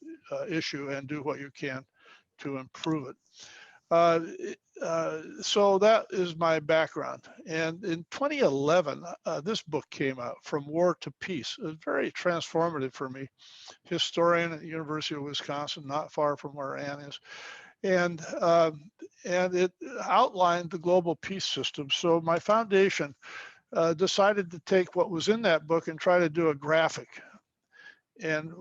issue and do what you can to improve it. So that is my background. And in 2011, this book came out, From War to Peace. It was very transformative for me. Historian at the University of Wisconsin, not far from where Ann is. And it outlined the global peace system. So my foundation decided to take what was in that book and try to do a graphic. And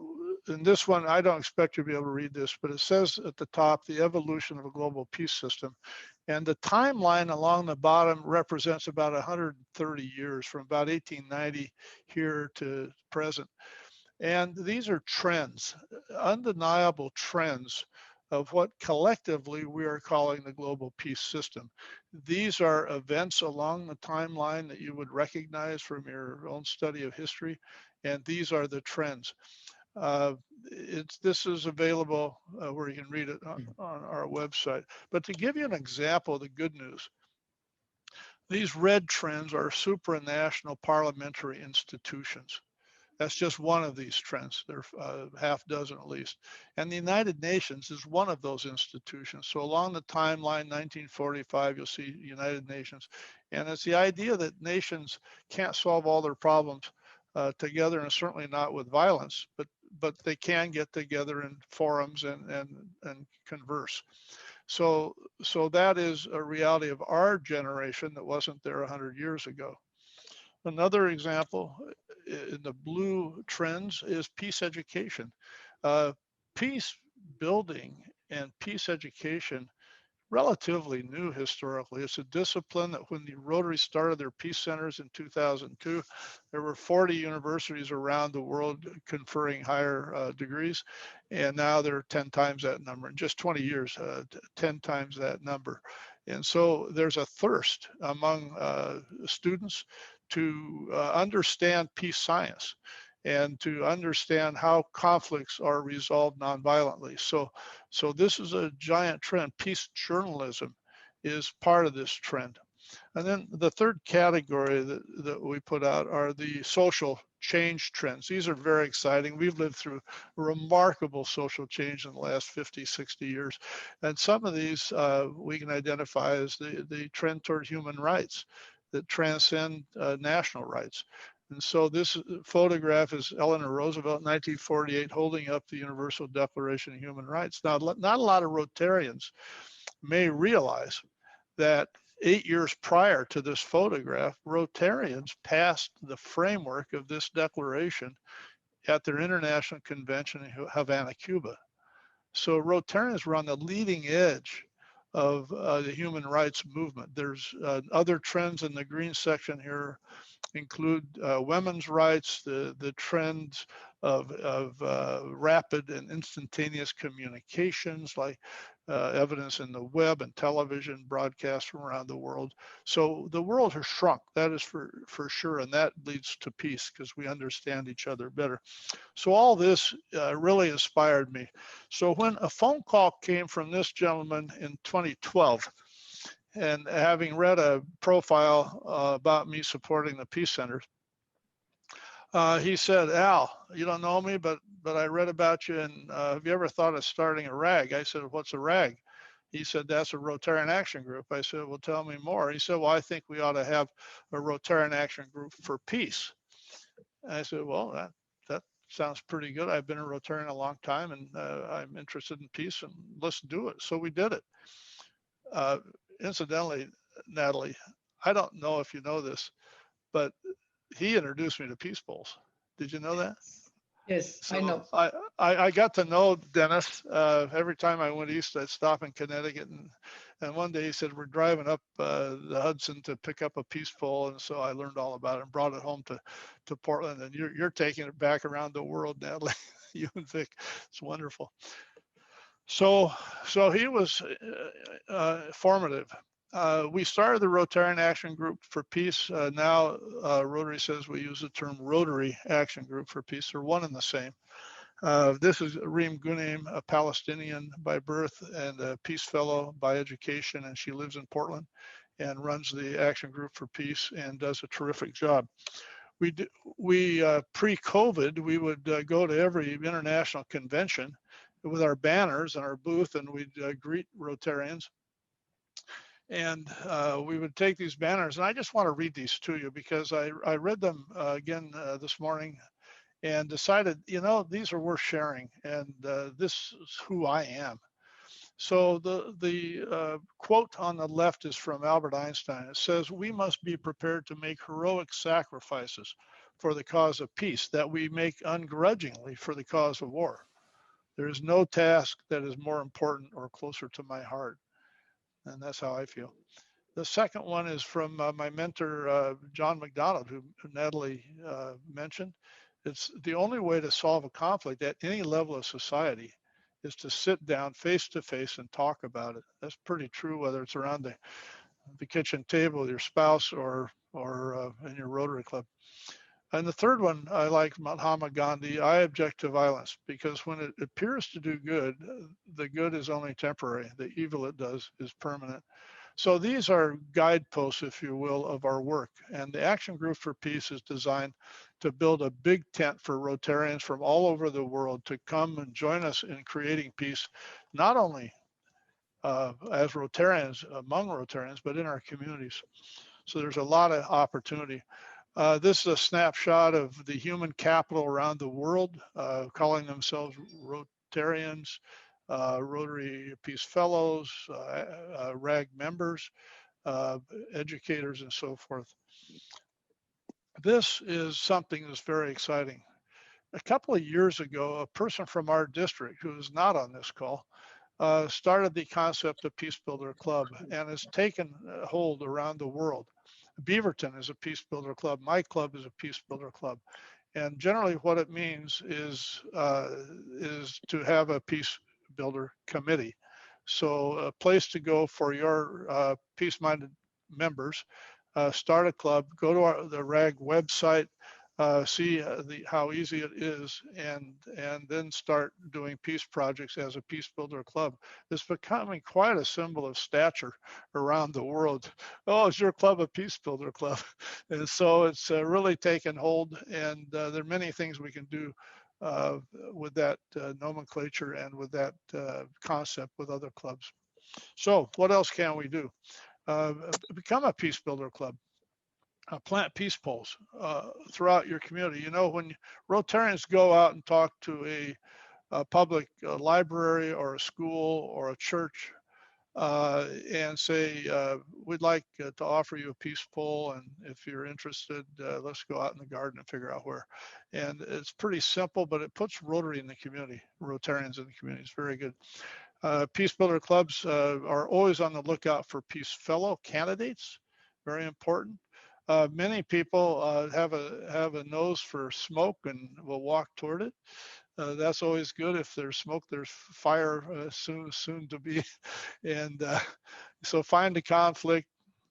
in this one, I don't expect you to be able to read this, but it says at the top, the evolution of a global peace system. And the timeline along the bottom represents about 130 years, from about 1890 here to present. And these are trends, undeniable trends of what collectively we are calling the global peace system. These are events along the timeline that you would recognize from your own study of history, and these are the trends. This is available where you can read it on our website. But to give you an example of the good news, these red trends are supranational parliamentary institutions. That's just one of these trends. There are half dozen at least. And the United Nations is one of those institutions. So along the timeline, 1945, you'll see United Nations. And it's the idea that nations can't solve all their problems together, and certainly not with violence, but they can get together in forums and converse. So that is a reality of our generation that wasn't there 100 years ago. Another example in the blue trends is peace education. Peace building and peace education, relatively new historically. It's a discipline that when the Rotary started their peace centers in 2002, there were 40 universities around the world conferring higher degrees, and now there are 10 times that number. In just 20 years, 10 times that number. And so there's a thirst among students to understand peace science and to understand how conflicts are resolved nonviolently. So this is a giant trend. Peace journalism is part of this trend. And then the third category that we put out are the social change trends. These are very exciting. We've lived through remarkable social change in the last 50, 60 years. And some of these we can identify as the trend toward human rights that transcend national rights. And so this photograph is Eleanor Roosevelt, 1948, holding up the Universal Declaration of Human Rights. Now, not a lot of Rotarians may realize that 8 years prior to this photograph, Rotarians passed the framework of this declaration at their international convention in Havana, Cuba. So Rotarians were on the leading edge of the human rights movement. There's other trends in the green section here include women's rights, the trends of rapid and instantaneous communications, like evidence in the web and television broadcasts from around the world. So the world has shrunk, that is for sure, and that leads to peace because we understand each other better. So all this really inspired me. So when a phone call came from this gentleman in 2012, and having read a profile about me supporting the Peace Centers, he said, "Al, you don't know me, but I read about you, and have you ever thought of starting a RAG?" I said, "What's a RAG?" He said, "That's a Rotarian Action Group." I said, "Well, tell me more." He said, "Well, I think we ought to have a Rotarian Action Group for peace." I said, "Well, that sounds pretty good. I've been a Rotarian a long time, and I'm interested in peace, and let's do it." So we did it. Incidentally, Natalie, I don't know if you know this, but he introduced me to Peace Bowls. Did you know that? Yes, So I know. I got to know Dennis. Every time I went east, I'd stop in Connecticut, and one day he said, "We're driving up the Hudson to pick up a Peace Bowl," and so I learned all about it and brought it home to Portland. And you're taking it back around the world, Natalie. You and Vic, it's wonderful. So he was formative. We started the Rotarian Action Group for Peace. Now Rotary says we use the term Rotary Action Group for Peace. They're one and the same. This is Reem Gunaim, a Palestinian by birth and a Peace Fellow by education, and she lives in Portland and runs the Action Group for Peace and does a terrific job. Pre-COVID, we would go to every international convention with our banners and our booth, and we'd greet Rotarians. And we would take these banners, and I just want to read these to you because I read them again this morning and decided, you know, these are worth sharing, and this is who I am. So the quote on the left is from Albert Einstein. It says, "We must be prepared to make heroic sacrifices for the cause of peace that we make ungrudgingly for the cause of war. There is no task that is more important or closer to my heart." And that's how I feel. The second one is from my mentor, John McDonald, who Natalie mentioned. It's the only way to solve a conflict at any level of society is to sit down face to face and talk about it. That's pretty true, whether it's around the kitchen table with your spouse or in your Rotary Club. And the third one I like, Mahatma Gandhi, "I object to violence because when it appears to do good, the good is only temporary. The evil it does is permanent." So these are guideposts, if you will, of our work. And the Action Group for Peace is designed to build a big tent for Rotarians from all over the world to come and join us in creating peace, not only as Rotarians, among Rotarians, but in our communities. So there's a lot of opportunity. This is a snapshot of the human capital around the world, calling themselves Rotarians, Rotary Peace Fellows, RAG members, educators, and so forth. This is something that's very exciting. A couple of years ago, a person from our district, who is not on this call, started the concept of Peacebuilder Club and has taken hold around the world. Beaverton is a Peacebuilder Club. My club is a Peacebuilder Club. And generally what it means is to have a Peacebuilder committee. So a place to go for your peace-minded members, start a club, go to the RAG website, see how easy it is, and then start doing peace projects as a Peacebuilder Club. It's becoming quite a symbol of stature around the world. Oh, is your club a Peacebuilder Club? And so it's really taken hold, and there are many things we can do with that nomenclature and with that concept with other clubs. So what else can we do? Become a Peacebuilder Club. Plant peace poles throughout your community. You know, when Rotarians go out and talk to a public library or a school or a church and say, we'd like to offer you a peace pole, and if you're interested, let's go out in the garden and figure out where. And it's pretty simple, but it puts Rotary in the community, Rotarians in the community. It's very good. Peacebuilder clubs are always on the lookout for peace fellow candidates. Very important. Many people have a nose for smoke and will walk toward it. That's always good. If there's smoke, there's fire soon to be. And so find a conflict,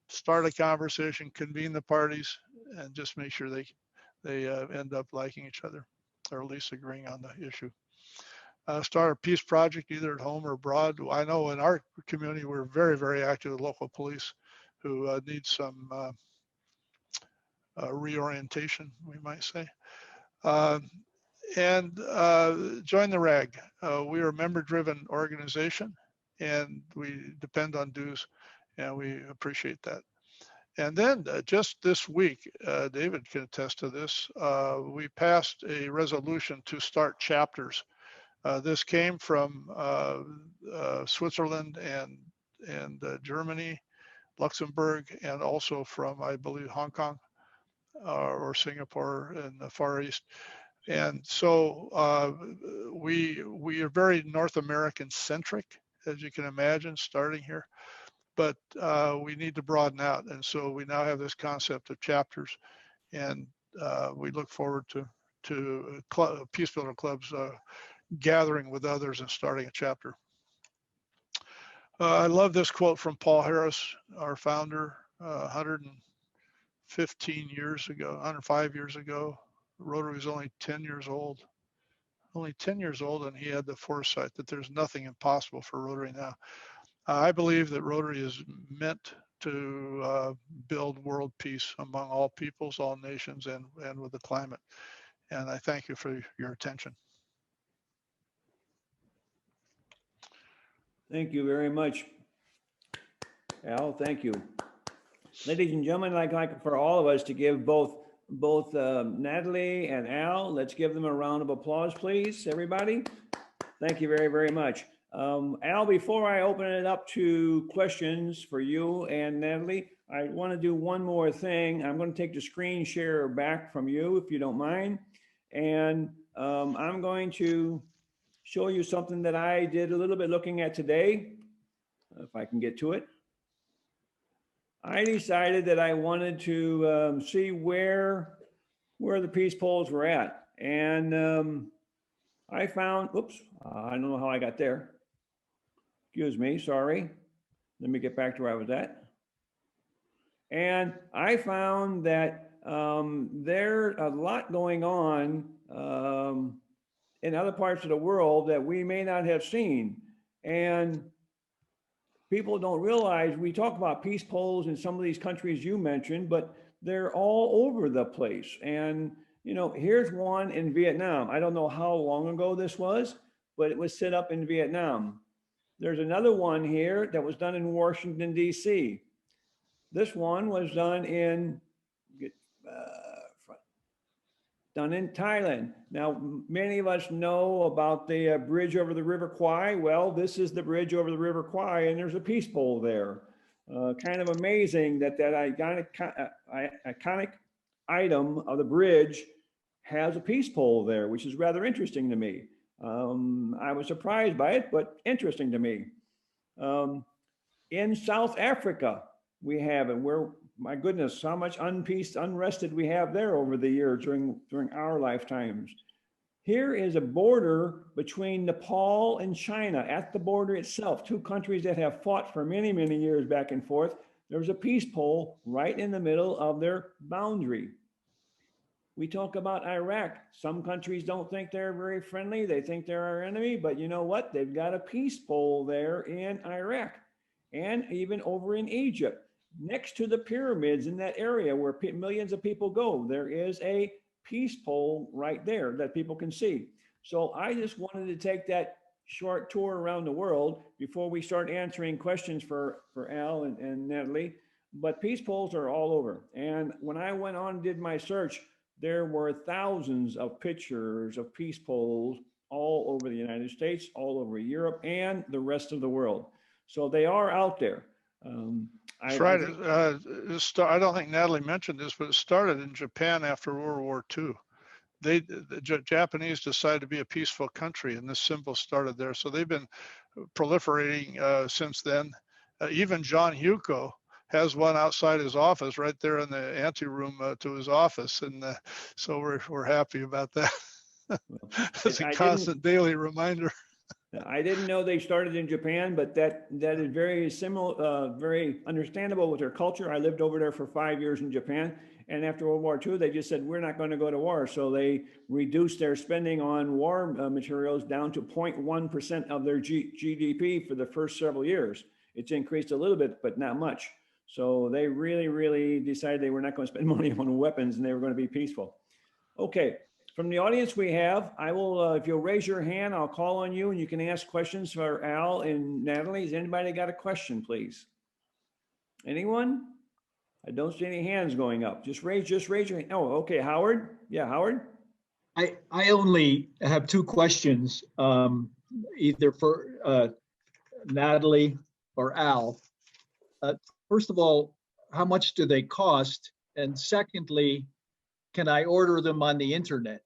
start a conversation, convene the parties, and just make sure they end up liking each other, or at least agreeing on the issue. Start a peace project either at home or abroad. I know in our community we're very, very active with local police who need some reorientation, we might say. And join the RAG. We are a member-driven organization, and we depend on dues, and we appreciate that. And then just this week, David can attest to this, we passed a resolution to start chapters. This came from Switzerland and Germany, Luxembourg, and also from, I believe, Hong Kong or Singapore in the Far East. And so we are very North American centric, as you can imagine, starting here, but we need to broaden out. And so we now have this concept of chapters, and we look forward to Peacebuilder clubs gathering with others and starting a chapter. I love this quote from Paul Harris, our founder, 115 years ago, 105 years ago. Rotary was only 10 years old. Only 10 years old, and he had the foresight that there's nothing impossible for Rotary now. I believe that Rotary is meant to build world peace among all peoples, all nations, and with the climate. And I thank you for your attention. Thank you very much, Al. Thank you. Ladies and gentlemen, I'd like for all of us to give both Natalie and Al, let's give them a round of applause, please, everybody. Thank you very, very much. Al, before I open it up to questions for you and Natalie, I want to do one more thing. I'm going to take the screen share back from you, if you don't mind. And I'm going to show you something that I did a little bit looking at today, if I can get to it. I decided that I wanted to see where the peace polls were at. And I found, oops, I don't know how I got there. Excuse me, sorry. Let me get back to where I was at. And I found that there's a lot going on in other parts of the world that we may not have seen. And people don't realize, we talk about peace polls in some of these countries you mentioned, but they're all over the place. And, you know, here's one in Vietnam. I don't know how long ago this was, but it was set up in Vietnam. There's another one here that was done in Washington, D.C. This one was done in Thailand. Now, many of us know about the bridge over the River Kwai. Well, this is the bridge over the River Kwai, and there's a peace poll there. Kind of amazing that iconic item of the bridge has a peace poll there, which is rather interesting to me. I was surprised by it, but interesting to me. In South Africa, we have, and we're, my goodness, how much unrested we have there over the years during our lifetimes. Here is a border between Nepal and China. At the border itself, two countries that have fought for many, many years back and forth. There's a peace poll right in the middle of their boundary. We talk about Iraq. Some countries don't think they're very friendly. They think they're our enemy, but you know what? They've got a peace poll there in Iraq and even over in Egypt. Next to the pyramids in that area where millions of people go, there is a peace poll right there that people can see. So I just wanted to take that short tour around the world before we start answering questions for Al and Natalie. But peace polls are all over. And when I went on and did my search, there were thousands of pictures of peace polls all over the United States, all over Europe, and the rest of the world. So they are out there. That's right. I don't think Natalie mentioned this, but it started in Japan after World War II. The Japanese decided to be a peaceful country, and this symbol started there. So they've been proliferating since then. Even John Hugo has one outside his office, right there in the anteroom to his office, and so we're happy about that. It's a constant daily reminder. I didn't know they started in Japan, but that is very similar, very understandable with their culture. I lived over there for 5 years in Japan, and after World War II, they just said, we're not going to go to war. So they reduced their spending on war materials down to 0.1% of their GDP for the first several years. It's increased a little bit, but not much. So they really, really decided they were not going to spend money on weapons, and they were going to be peaceful. Okay. From the audience we have, I will, if you'll raise your hand, I'll call on you and you can ask questions for Al and Natalie. Has anybody got a question, please? Anyone? I don't see any hands going up. Just raise your hand. Oh, okay, Howard. Yeah, Howard. I only have two questions, either for Natalie or Al. First of all, how much do they cost? And secondly, can I order them on the internet?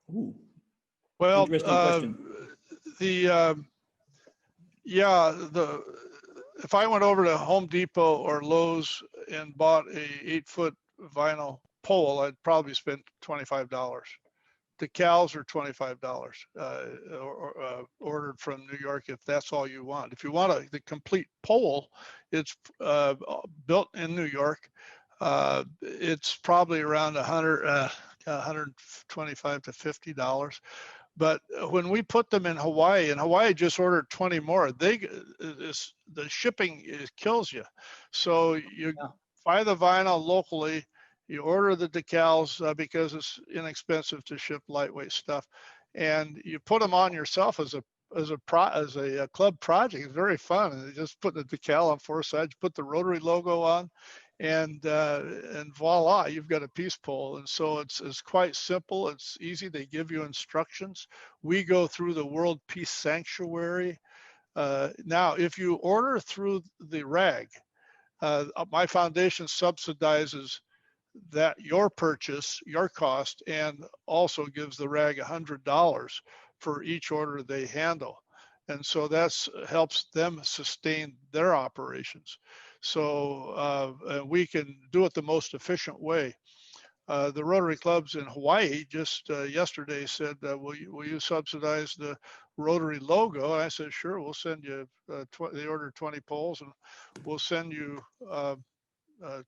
Ooh. Well, interesting question. If I went over to Home Depot or Lowe's and bought a 8-foot vinyl pole, I'd probably spend $25. decals are $25 ordered from New York if that's all you want. If you want the complete pole, it's built in New York. It's probably around 125 to $50. But when we put them in Hawaii, and Hawaii just ordered 20 more, the shipping kills you. So you buy the vinyl locally, you order the decals because it's inexpensive to ship lightweight stuff, and you put them on yourself as a club project. It's very fun. You just put the decal on 4 sides, put the Rotary logo on, and voila, you've got a peace pole. And so it's quite simple. It's easy. They give you instructions. We go through the World Peace Sanctuary. Now, if you order through the RAG, my foundation subsidizes that your purchase, your cost, and also gives the RAG $100 for each order they handle. And so that's helps them sustain their operations. So we can do it the most efficient way. The Rotary clubs in Hawaii just yesterday said, will you subsidize the Rotary logo? And I said, sure, we'll send you, they ordered 20 poles, and we'll send you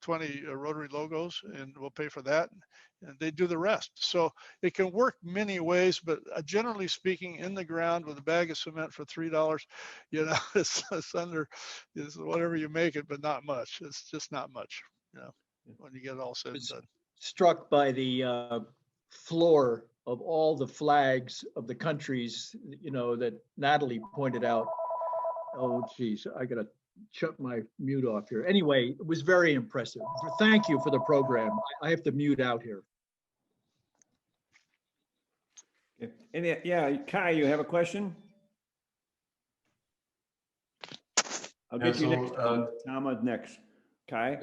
20 Rotary logos, and we'll pay for that. And they do the rest. So it can work many ways, but generally speaking, in the ground with a bag of cement for $3, you know, it's whatever you make it, but not much. It's just not much, you know, when you get it all said and done. Struck by the floor of all the flags of the countries, you know, that Natalie pointed out. Oh, geez, I gotta shut my mute off here. Anyway, it was very impressive. Thank you for the program. I have to mute out here. And yeah, Kai, you have a question? I'll get you next. Thomas next. Kai? At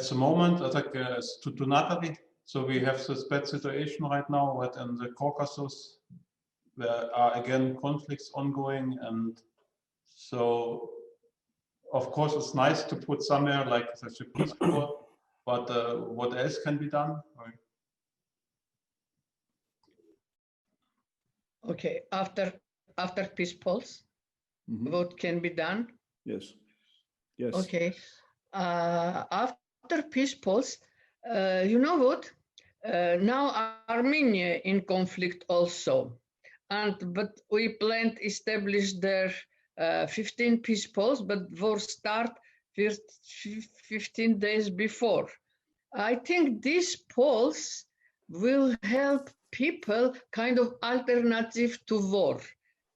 the moment, to Natalie, so we have this bad situation right now, but in the Caucasus, there are again conflicts ongoing, and so of course it's nice to put somewhere like such a peace corps, but what else can be done? Okay, after peace polls, what can be done? Yes. Yes. Okay. After peace polls, you know what? Now Armenia in conflict also, but we plan to establish there 15 peace polls, but war start 15 days before. I think these polls will help people, kind of alternative to war.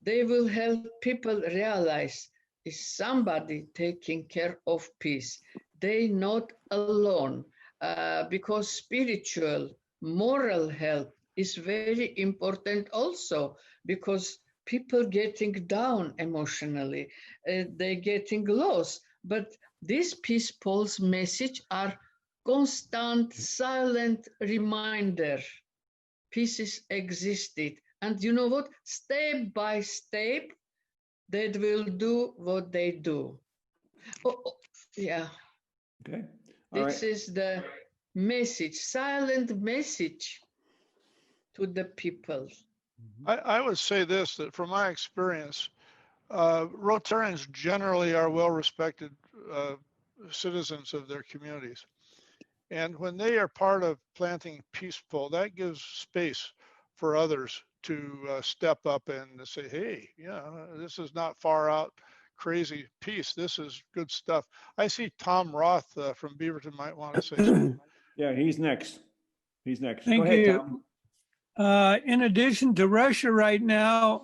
They will help people realize, is somebody taking care of peace? They not alone, because spiritual, moral health is very important also, because people getting down emotionally, they getting lost. But these peace polls message are constant, silent reminder. Pieces existed. And you know what? Step by step, they will do what they do. Yeah. Okay. This is the message, silent message to the people. I would say this, that from my experience, Rotarians generally are well-respected citizens of their communities. And when they are part of planting peace pole, that gives space for others to step up and say, hey, yeah, this is not far out, crazy peace. This is good stuff. I see Tom Roth from Beaverton might want to say something. Yeah, he's next. He's next. Thank Go ahead, you. Tom. In addition to Russia right now,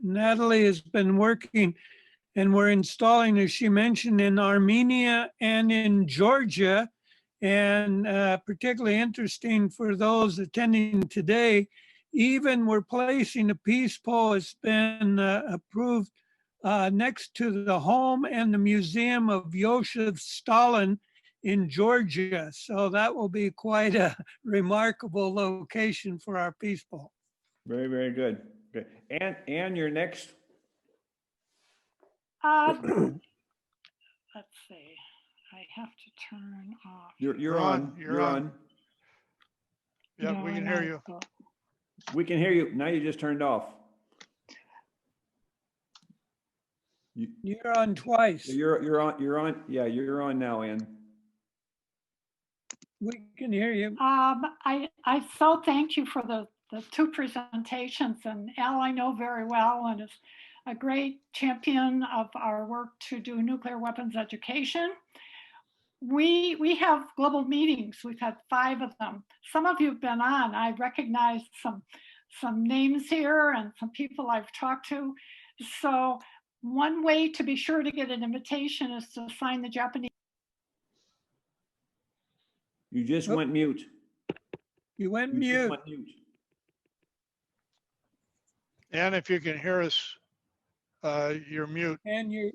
Natalie has been working and we're installing, as she mentioned, in Armenia and in Georgia. And particularly interesting for those attending today, even we're placing a peace pole has been approved next to the home and the museum of Joseph Stalin in Georgia. So that will be quite a remarkable location for our peace pole. Very, very good. Okay. And you're next. Let's see. I have to turn off. You're on. You're on. Yeah, we can hear you. We can hear you. Now you just turned off. You're on twice. You're on now, Ann. We can hear you. I so thank you for the two presentations, and Al I know very well and is a great champion of our work to do nuclear weapons education. We have global meetings. We've had 5 of them. Some of you have been on. I recognize some names here and some people I've talked to. So one way to be sure to get an invitation is to sign the Japanese. You just went mute. You went You just mute. went mute. And if you can hear us, you're mute. And you.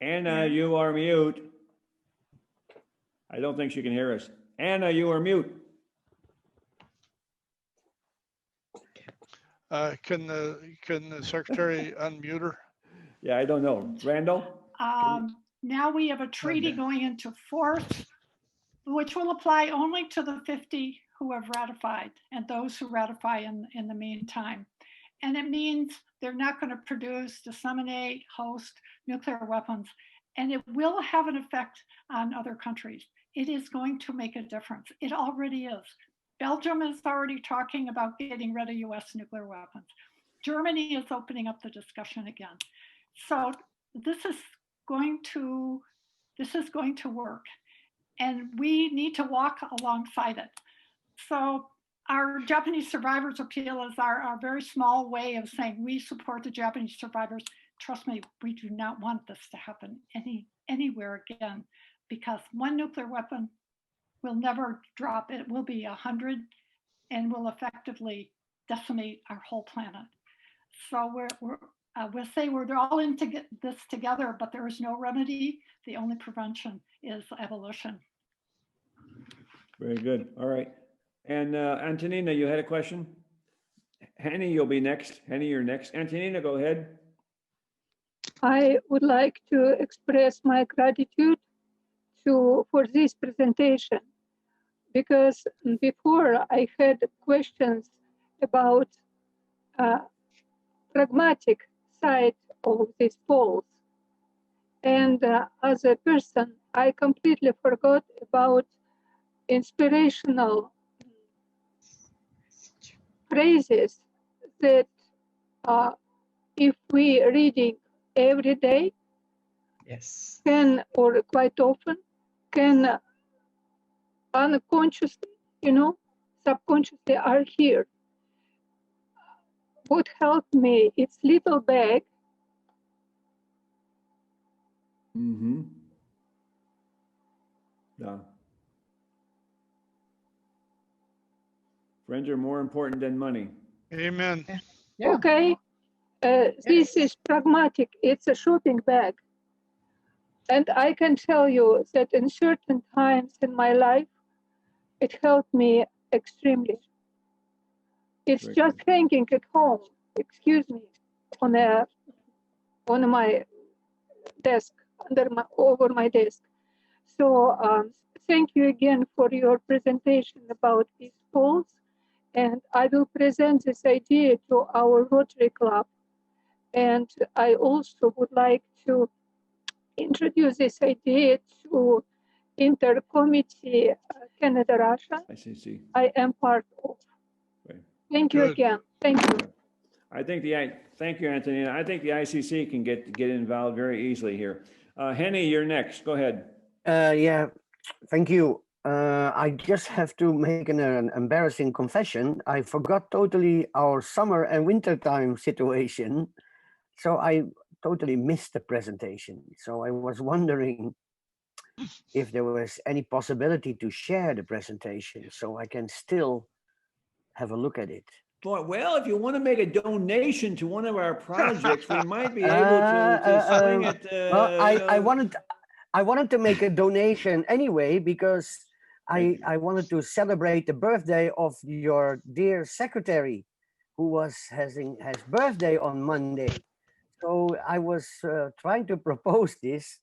Anna, you are mute. I don't think she can hear us. Anna, you are mute. Can the secretary unmute her? Yeah, I don't know. Randall? Now we have a treaty going into force, which will apply only to the 50 who have ratified and those who ratify in the meantime. And it means they're not going to produce, disseminate, host nuclear weapons. And it will have an effect on other countries. It is going to make a difference. It already is. Belgium is already talking about getting rid of US nuclear weapons. Germany is opening up the discussion again. So this is going to work. And we need to walk alongside it. So our Japanese survivors appeal is our very small way of saying we support the Japanese survivors. Trust me, we do not want this to happen anywhere again, because one nuclear weapon will never drop. It will be 100 and will effectively decimate our whole planet. So we'll say we're all in to get this together, but there is no remedy. The only prevention is abolition. Very good. All right. And Antonina, you had a question? Henny, you'll be next. Henny, you're next. Antonina, go ahead. I would like to express my gratitude for this presentation, because before I had questions about pragmatic side of these polls. And as a person, I completely forgot about inspirational phrases that if we reading every day, Yes. can, or quite often, can unconsciously, subconsciously are here. What helped me, it's little bag. Mm-hmm. Yeah. Friends are more important than money. Amen. Yeah. Okay, this is pragmatic. It's a shopping bag. And I can tell you that in certain times in my life, it helped me extremely. It's Very just good. hanging at home, excuse me, on my desk, over my desk. So thank you again for your presentation about these polls. And I will present this idea to our Rotary Club. And I also would like to introduce this idea to Intercommittee Canada-Russia. ICC. I am part of. Right. Thank you Good. again. Thank you. Thank you, Antonina. I think the ICC can get involved very easily here. Henny, you're next. Go ahead. Yeah, thank you. I just have to make an embarrassing confession. I forgot totally our summer and winter time situation. So I totally missed the presentation. So I was wondering if there was any possibility to share the presentation so I can still have a look at it. Boy, well, if you want to make a donation to one of our projects, we might be able to swing it. Well, I wanted to make a donation anyway because I wanted to celebrate the birthday of your dear secretary, who was having his birthday on Monday. So I was trying to propose this,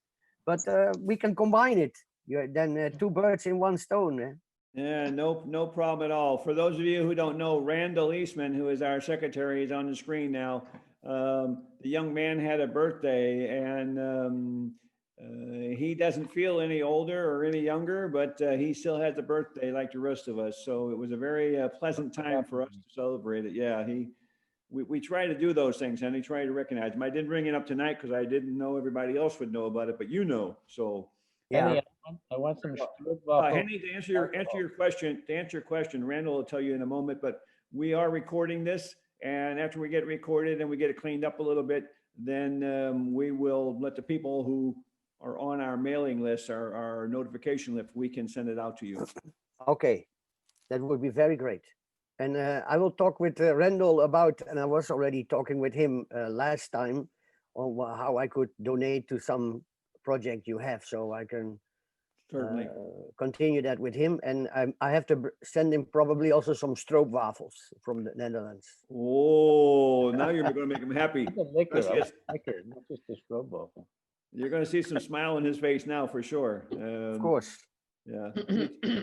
but we can combine it. Then 2 birds in 1 stone. Yeah, no problem at all. For those of you who don't know, Randall Eastman, who is our secretary, is on the screen now. The young man had a birthday, and he doesn't feel any older or any younger, but he still has a birthday like the rest of us. So it was a very pleasant time for us to celebrate it. Yeah, we try to do those things, and we try to recognize him. I didn't bring it up tonight because I didn't know everybody else would know about it, but you know, so. Henny, I want some stroopwafel. Henny, to answer your question, Randall will tell you in a moment, but we are recording this, and after we get it recorded and we get it cleaned up a little bit, then we will let the people who are on our mailing list, our notification list, we can send it out to you. Okay, that would be very great. And I will talk with Randall about, and I was already talking with him last time on how I could donate to some project you have, so I can Certainly continue that with him. And I have to send him probably also some stroopwafels from the Netherlands. Oh, now you're going to make him happy. Liquor, not just the stroopwafel. You're going to see some smile on his face now for sure. Of course. Yeah.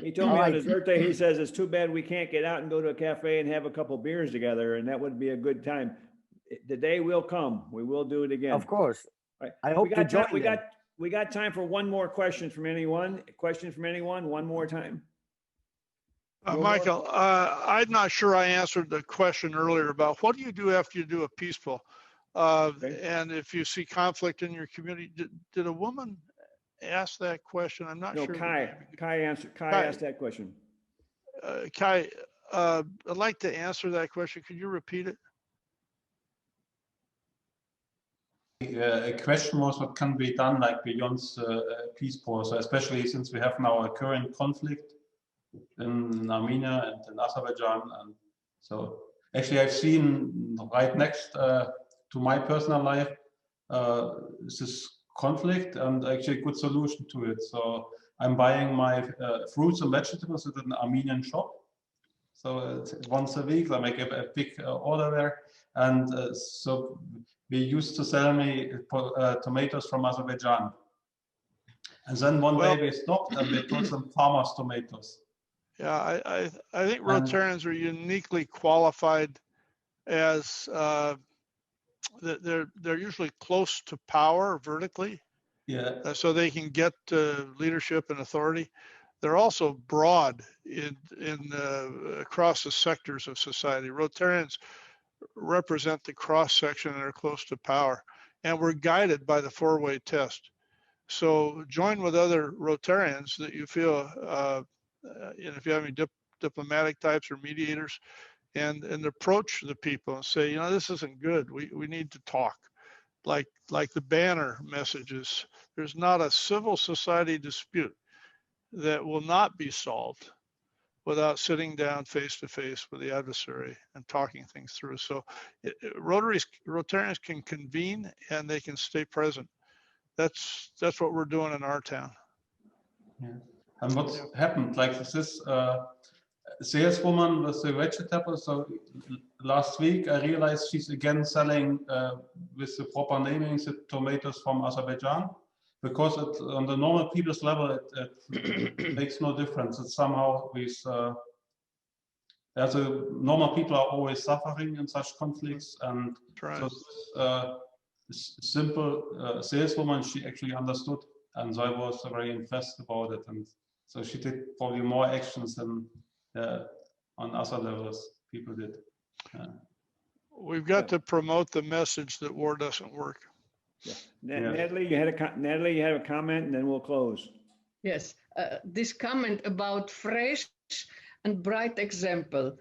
He told me on his birthday, he says, it's too bad we can't get out and go to a cafe and have a couple beers together, and that would be a good time. The day will come. We will do it again. Of course. Right. I hope to join. We got time for one more question from anyone. Question from anyone? One more time. Michael, I'm not sure I answered the question earlier about what do you do after you do a peaceful? And if you see conflict in your community, did a woman ask that question? I'm not sure. No, Kai asked that question. Kai, I'd like to answer that question. Could you repeat it? A question was what can be done like beyond peace process, especially since we have now a current conflict in Armenia and in Azerbaijan. And so actually I've seen right next to my personal life this conflict and actually a good solution to it. So I'm buying my fruits and vegetables at an Armenian shop. So once a week I make a big order there. And so they used to sell me tomatoes from Azerbaijan. And then one day they stopped and they told them farmers' tomatoes. Yeah, I think Rotarians are uniquely qualified as they're usually close to power vertically. Yeah. So they can get leadership and authority. They're also broad in across the sectors of society. Rotarians represent the cross section and are close to power, and we're guided by the four-way test. So join with other Rotarians that you feel, if you have any diplomatic types or mediators, and approach the people and say, this isn't good. We need to talk. Like the banner messages, there's not a civil society dispute that will not be solved without sitting down face to face with the adversary and talking things through. So Rotarians can convene and they can stay present. That's what we're doing in our town. Yeah. And what's happened, like this saleswoman with the vegetables, so last week I realized she's again selling with the proper naming the tomatoes from Azerbaijan, because on the normal people's level it makes no difference. It's somehow with as a normal people are always suffering in such conflicts, and so simple saleswoman, she actually understood, and so I was very impressed about it. And so she did probably more actions than on other levels people did. We've got to promote the message that war doesn't work. Yeah. Natalie, you had a comment, and then we'll close. Yes, this comment about fresh and bright example.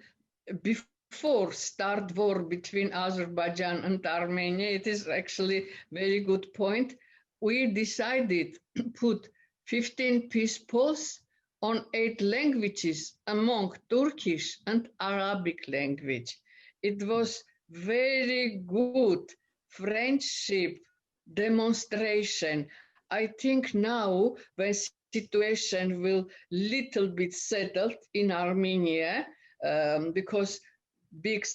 Before start war between Azerbaijan and Armenia, it is actually very good point. We decided to put 15 peace posts on 8 languages among Turkish and Arabic language. It was very good friendship demonstration. I think now when situation will little bit settled in Armenia, because big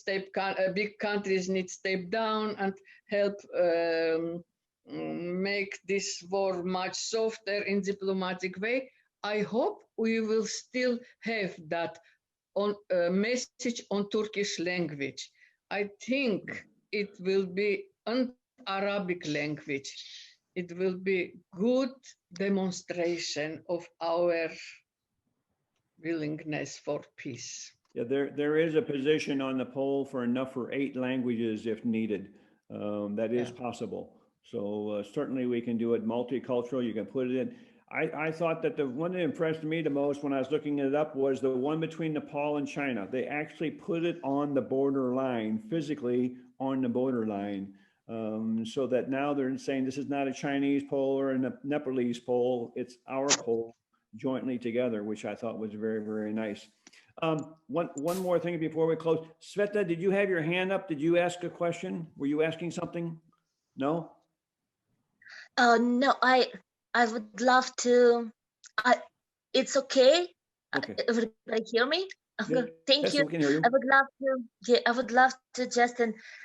countries need step down and help make this war much softer in diplomatic way, I hope we will still have that on message on Turkish language. I think it will be an Arabic language. It will be good demonstration of our willingness for peace. Yeah, there is a position on the poll for enough for 8 languages if needed. That is possible. So certainly we can do it multicultural. You can put it in. I thought that the one that impressed me the most when I was looking it up was the one between Nepal and China. They actually put it on the border line, physically on the border line, so that now they're saying this is not a Chinese poll or a Nepalese poll. It's our poll jointly together, which I thought was very, very nice. One more thing before we close. Sveta, did you have your hand up? Did you ask a question? Were you asking something? No? No, I would love to. It's okay. Okay. Everybody hear me? Yeah. Thank Yes, you. we can hear you. I would love to. Yeah, I would love to just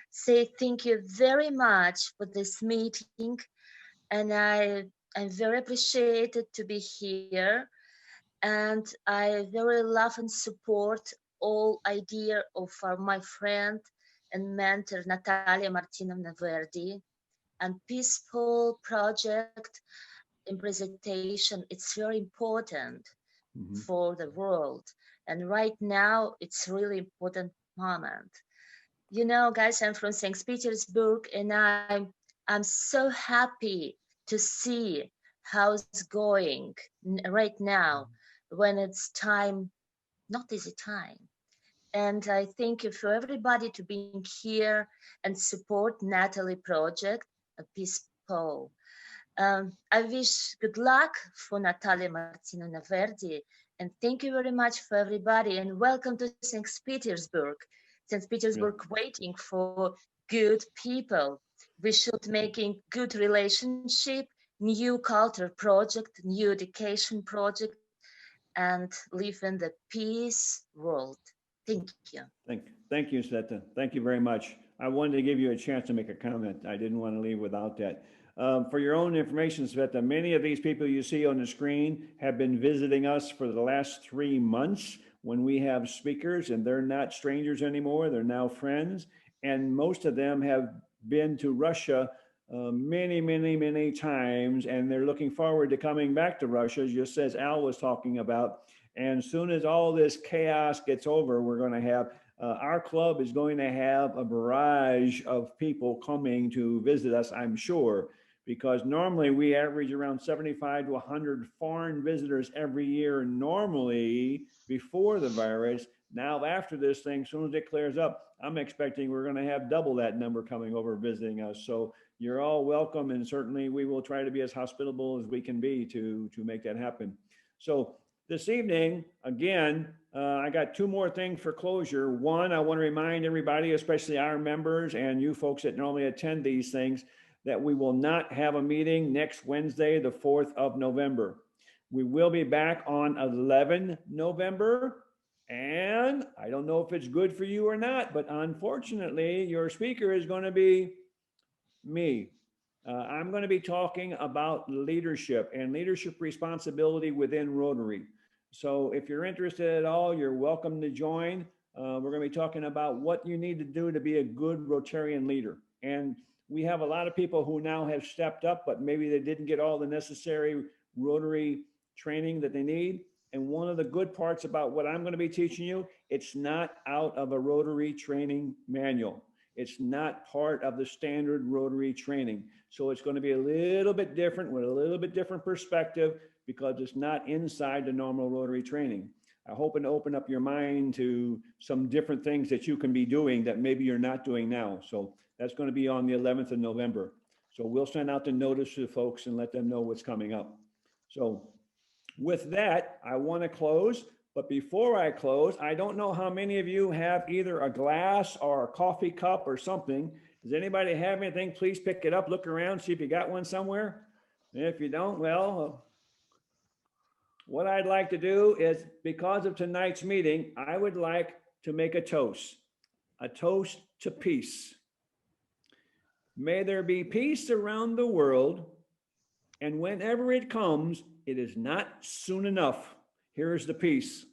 say thank you very much for this meeting, and I'm very appreciated to be here, and I very love and support all idea of my friend and mentor Natalia Martinovna Verdi, and peaceful project in presentation. It's very important for the world, and right now it's really important moment. You know, guys, I'm from St. Petersburg, and I'm so happy to see how it's going right now when it's time, not easy time. And I thank you for everybody to being here and support Natalie project, a Peace Poll. I wish good luck for Natalia Martinovna Verdi, and thank you very much for everybody, and welcome to St. Petersburg. St. Petersburg waiting for good people. We should making good relationship, new culture project, new education project, and live in the peace world. Thank you. Thank you, Sveta. Thank you very much. I wanted to give you a chance to make a comment. I didn't want to leave without that. For your own information, Sveta, many of these people you see on the screen have been visiting us for the last 3 months when we have speakers, and they're not strangers anymore. They're now friends. And most of them have been to Russia many, many, many times, and they're looking forward to coming back to Russia, just as Al was talking about. And as soon as all this chaos gets over, we're going to have, our club is going to have a barrage of people coming to visit us, I'm sure, because normally we average around 75 to 100 foreign visitors every year, normally before the virus. Now, after this thing, as soon as it clears up, I'm expecting we're going to have double that number coming over visiting us. So you're all welcome, and certainly we will try to be as hospitable as we can be to make that happen. So this evening, again, I got 2 more things for closure. One, I want to remind everybody, especially our members and you folks that normally attend these things, that we will not have a meeting next Wednesday, the 4th of November. We will be back on 11 November. And I don't know if it's good for you or not, but unfortunately, your speaker is going to be me. I'm going to be talking about leadership and leadership responsibility within Rotary. So if you're interested at all, you're welcome to join. We're going to be talking about what you need to do to be a good Rotarian leader. And we have a lot of people who now have stepped up, but maybe they didn't get all the necessary Rotary training that they need. And one of the good parts about what I'm going to be teaching you, it's not out of a Rotary training manual. It's not part of the standard Rotary training. So it's going to be a little bit different with a little bit different perspective because it's not inside the normal Rotary training. I hope to open up your mind to some different things that you can be doing that maybe you're not doing now. So that's going to be on the 11th of November. So we'll send out the notice to folks and let them know what's coming up. So with that, I want to close. But before I close, I don't know how many of you have either a glass or a coffee cup or something. Does anybody have anything? Please pick it up, look around, see if you got one somewhere. And if you don't, well, what I'd like to do is, because of tonight's meeting, I would like to make a toast to peace. May there be peace around the world, and whenever it comes, It is not soon enough. Here is the peace.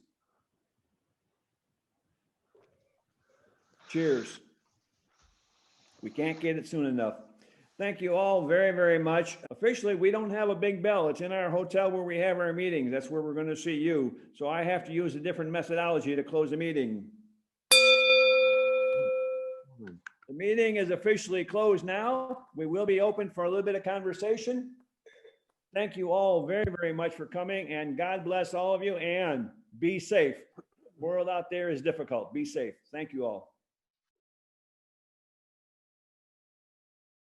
Cheers. We can't get it soon enough. Thank you all very, very much. Officially, we don't have a big bell. It's in our hotel where we have our meetings. That's where we're going to see you. So I have to use a different methodology to close the meeting. The meeting is officially closed now. We will be open for a little bit of conversation. Thank you all very, very much for coming, and God bless all of you, and be safe. The world out there is difficult. Be safe. Thank you all.